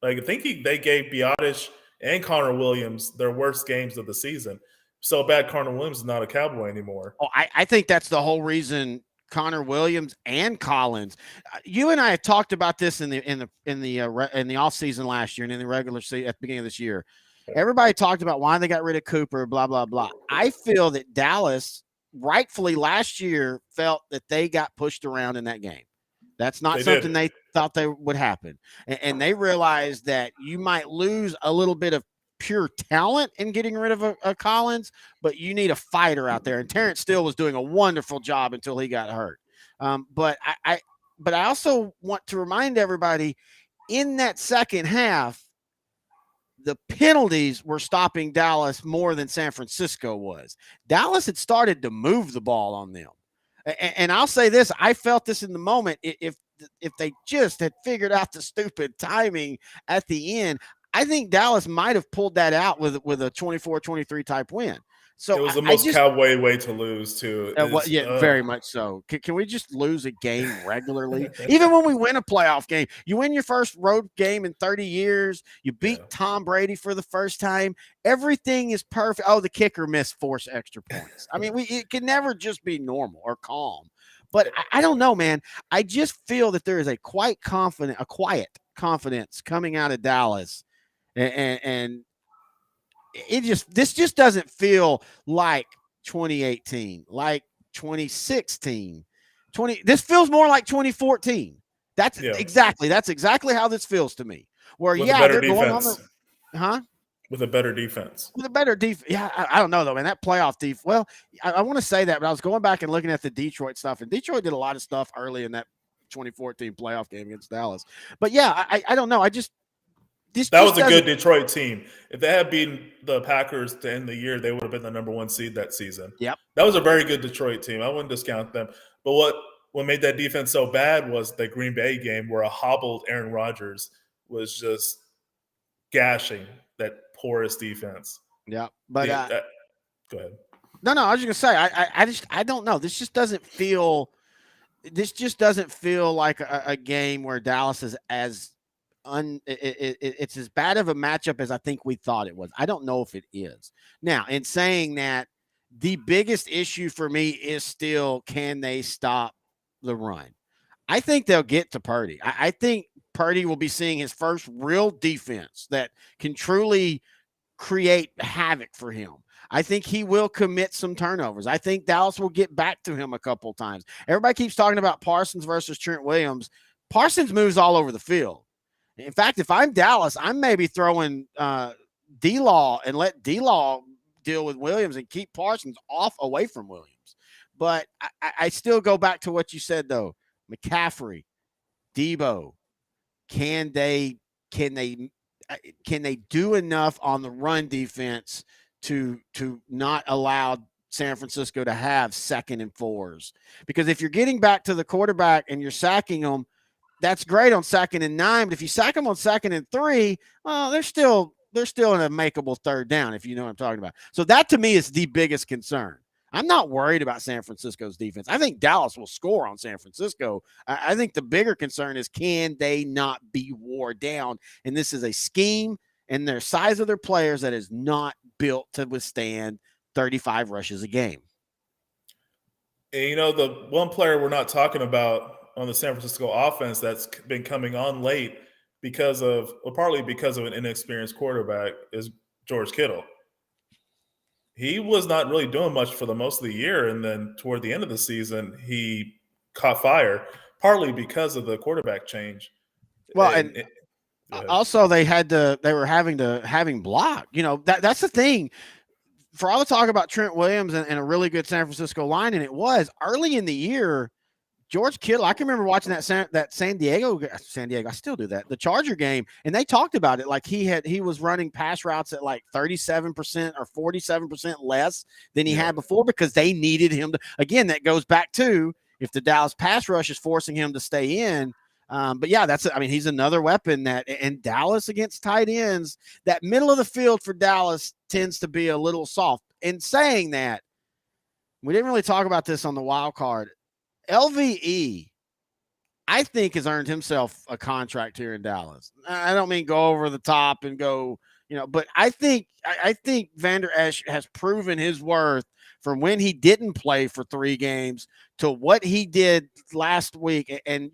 I think they gave Biotish and Connor Williams their worst games of the season. So bad Connor Williams is not a Cowboy anymore. Oh, I think that's the whole reason Connor Williams and Collins. You and I have talked about this in the offseason last year and in the regular season at the beginning of this year. Everybody talked about why they got rid of Cooper, blah, blah, blah. I feel that Dallas rightfully last year felt that they got pushed around in that game. That's not something they thought they would happen. And they realized that you might lose a little bit of pure talent in getting rid of a Collins, but you need a fighter out there. And Terrence Steele was doing a wonderful job until he got hurt. But I also want to remind everybody in that second half, the penalties were stopping Dallas more than San Francisco was. Dallas had started to move the ball on them. And I'll say this, I felt this in the moment. If they just had figured out the stupid timing at the end, I think Dallas might have pulled that out with a 24-23 type win. So it was the most Cowboy way to lose, too. Very much so. Can we just lose a game regularly? Even when we win a playoff game, you win your first road game in 30 years. You beat Tom Brady for the first time. Everything is perfect. Oh, the kicker missed 4 extra points. I mean, it can never just be normal or calm. But I don't know, man. I just feel that there is a quiet confidence coming out of Dallas, and this just doesn't feel like 2018, like 2016, this feels more like 2014. That's exactly how this feels to me. Where they're going on with a better defense. With a better defense. Yeah, I don't know though, man. That playoff defense. Well, I want to say that, but I was going back and looking at the Detroit stuff, and Detroit did a lot of stuff early in that 2014 playoff game against Dallas. But yeah, I don't know. That was a good Detroit team. If they had beaten the Packers to end the year, they would have been the number 1 seed that season. Yep. That was a very good Detroit team. I wouldn't discount them. But what made that defense so bad was the Green Bay game where a hobbled Aaron Rodgers was just gashing that porous defense. Yeah. But go ahead. No, I was just going to say, I don't know. This just doesn't feel like a game where Dallas is it's as bad of a matchup as I think we thought it was. I don't know if it is. Now, in saying that, the biggest issue for me is still, can they stop the run? I think they'll get to Purdy. I think Purdy will be seeing his first real defense that can truly create havoc for him. I think he will commit some turnovers. I think Dallas will get back to him a couple of times. Everybody keeps talking about Parsons versus Trent Williams. Parsons moves all over the field. In fact, if I'm Dallas, I'm maybe throwing D-Law and let D-Law deal with Williams and keep Parsons away from Williams. But I still go back to what you said, though. McCaffrey, Debo, can they do enough on the run defense to not allow San Francisco to have 2nd and 4s? Because if you're getting back to the quarterback and you're sacking them, that's great on 2nd and 9, but if you sack them on 2nd and 3, well, they're still in a makeable 3rd down, if you know what I'm talking about. So that to me is the biggest concern. I'm not worried about San Francisco's defense. I think Dallas will score on San Francisco. I think the bigger concern is, can they not be wore down? And this is a scheme and their size of their players that is not built to withstand 35 rushes a game. And the one player we're not talking about on the San Francisco offense that's been coming on late partly because of an inexperienced quarterback is George Kittle. He was not really doing much for the most of the year, and then toward the end of the season, he caught fire, partly because of the quarterback change. Well, also they were having block. That's the thing. For all the talk about Trent Williams and a really good San Francisco line, and it was early in the year, George Kittle, I can remember watching that San Diego, I still do that, the Charger game, and they talked about it like he was running pass routes at like 37% or 47% less than he had before, because they needed him to. Again, that goes back to, if the Dallas pass rush is forcing him to stay in. But yeah, he's another weapon and Dallas against tight ends, that middle of the field for Dallas tends to be a little soft. In saying that, we didn't really talk about this on the wild card. LVE, I think, has earned himself a contract here in Dallas. I don't mean go over the top and go, but I think Vander Esch has proven his worth from when he didn't play for 3 games to what he did last week. And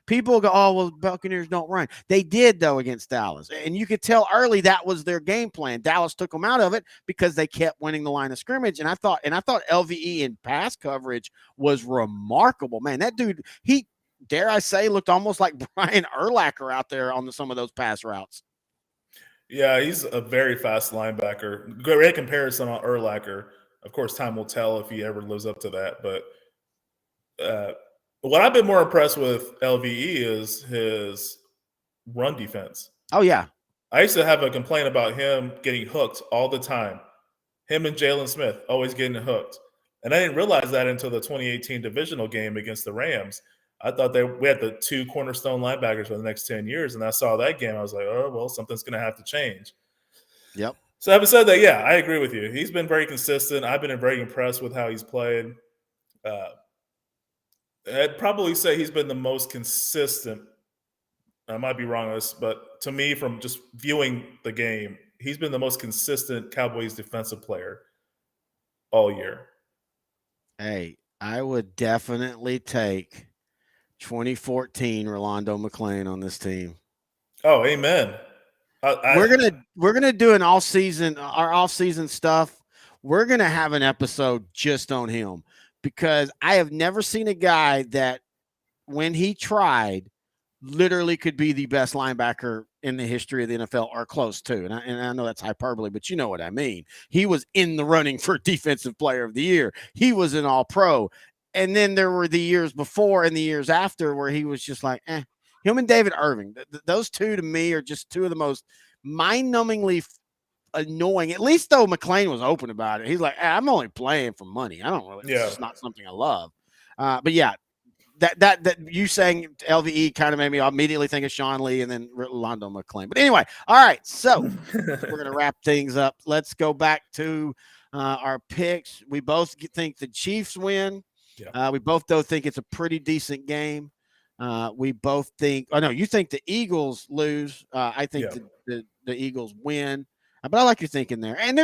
people go, oh, well, Buccaneers don't run. They did, though, against Dallas. And you could tell early that was their game plan. Dallas took them out of it because they kept winning the line of scrimmage. And I thought LVE in pass coverage was remarkable. Man, that dude, he, dare I say, looked almost like Brian Urlacher out there on some of those pass routes. Yeah, he's a very fast linebacker. Great comparison on Urlacher. Of course, time will tell if he ever lives up to that. But what I've been more impressed with LVE is his run defense. Oh, yeah. I used to have a complaint about him getting hooked all the time. Him and Jalen Smith always getting hooked. And I didn't realize that until the 2018 divisional game against the Rams. I thought we had the 2 cornerstone linebackers for the next 10 years. And I saw that game. I was like, oh, well, something's going to have to change. Yep. So having said that, yeah, I agree with you. He's been very consistent. I've been very impressed with how he's played. I'd probably say he's been the most consistent. I might be wrong on this, but to me, from just viewing the game, he's been the most consistent Cowboys defensive player all year. Hey, I would definitely take 2014 Rolando McClain on this team. Oh, amen. We're gonna do our off season stuff. We're gonna have an episode just on him, because I have never seen a guy that, when he tried, literally could be the best linebacker in the history of the NFL, or close to. And I know that's hyperbole, but you know what I mean. He was in the running for Defensive Player of the Year. He was an All-Pro. And then there were the years before and the years after where he was just like, Him and David Irving, those two to me are just two of the most mind-numbingly annoying. At least though McClain was open about it. He's like, I'm only playing for money. I don't really. It's just not something I love. But yeah, that you saying LVE kind of made me immediately think of Sean Lee and then Rolando McClain. But anyway, all right. So we're gonna wrap things up. Let's go back to our picks. We both think the Chiefs win. Yeah. We both though think it's a pretty decent game. We both think. Oh no, you think the Eagles lose. I think the Eagles win. But I like your thinking there. And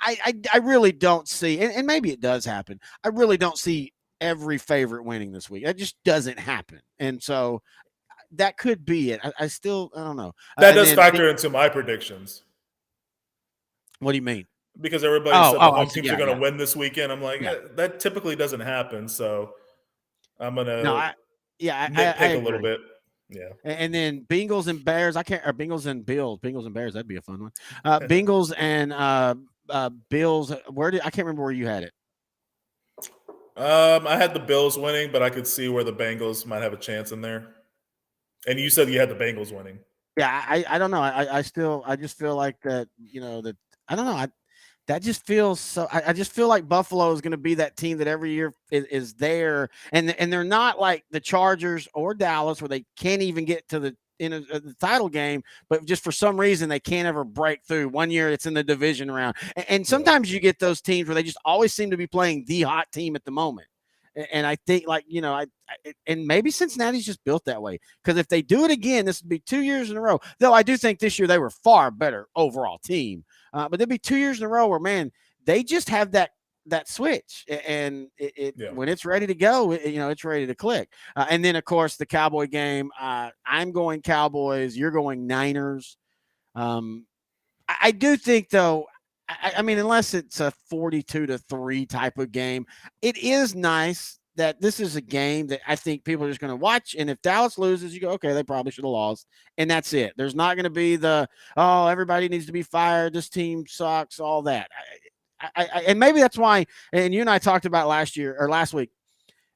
I really don't see, and maybe it does happen. I really don't see every favorite winning this week. That just doesn't happen. And so that could be it. I don't know. That does factor into my predictions. What do you mean? Because everybody said the home teams are going to win this weekend. I'm like, that typically doesn't happen. So I'm going to nitpick a little bit. Yeah. And then Bengals and Bears. Bengals and Bills. Bengals and Bears. That'd be a fun one. Bengals and Bills. I can't remember where you had it. I had the Bills winning, but I could see where the Bengals might have a chance in there. And you said you had the Bengals winning. Yeah, I don't know. I just feel like that. I don't know. That just feels so. I just feel like Buffalo is going to be that team that every year is there, and they're not like the Chargers or Dallas where they can't even get to the title game, but just for some reason they can't ever break through. One year it's in the division round, and sometimes you get those teams where they just always seem to be playing the hot team at the moment. And I think, like, and maybe Cincinnati's just built that way, because if they do it again, this would be 2 years in a row. Though I do think this year they were far better overall team, but there'd be 2 years in a row where, man, they just have that switch, and when it's ready to go, it's ready to click. And then, of course, the Cowboy game. I'm going Cowboys. You're going Niners. I do think, though. I mean, unless it's a 42-3 type of game, it is nice that this is a game that I think people are just going to watch. And if Dallas loses, you go, okay, they probably should have lost. And that's it. There's not going to be everybody needs to be fired, this team sucks, all that. And maybe that's why, and you and I talked about last week,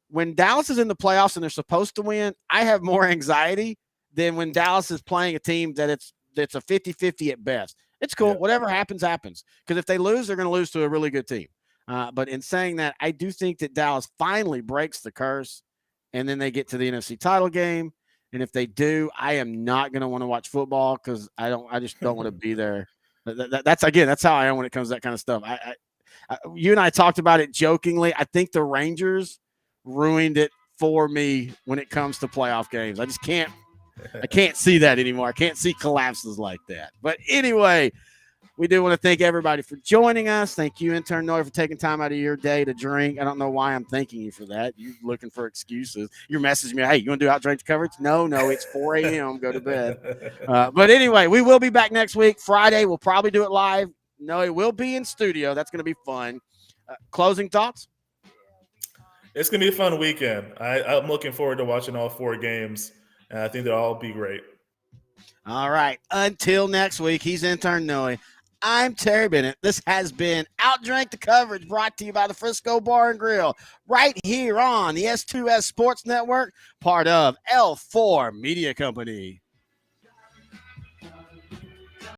when Dallas is in the playoffs and they're supposed to win, I have more anxiety than when Dallas is playing a team that's a 50-50 at best. It's cool. Yeah. Whatever happens, happens. Because if they lose, they're going to lose to a really good team. But in saying that, I do think that Dallas finally breaks the curse, and then they get to the NFC title game. And if they do, I am not going to want to watch football, because I just don't want to be there. That's how I am when it comes to that kind of stuff. You and I talked about it jokingly. I think the Rangers ruined it for me when it comes to playoff games. I just can't. I can't see that anymore. I can't see collapses like that. But anyway, we do want to thank everybody for joining us. Thank you, Intern Noy, for taking time out of your day to drink. I don't know why I'm thanking you for that. You're looking for excuses. You're messaging me, hey, you want to do OutDrank The Coverage? No, it's 4 a.m. Go to bed. But anyway, we will be back next week. Friday, we'll probably do it live. No, it will be in studio. That's going to be fun. Closing thoughts? It's going to be a fun weekend. I'm looking forward to watching all 4 games. And I think they'll all be great. All right. Until next week, he's Intern Noy. I'm Terry Bennett. This has been OutDrank The Coverage, brought to you by the Frisco Bar and Grill, right here on the S2S Sports Network, part of L4 Media Company.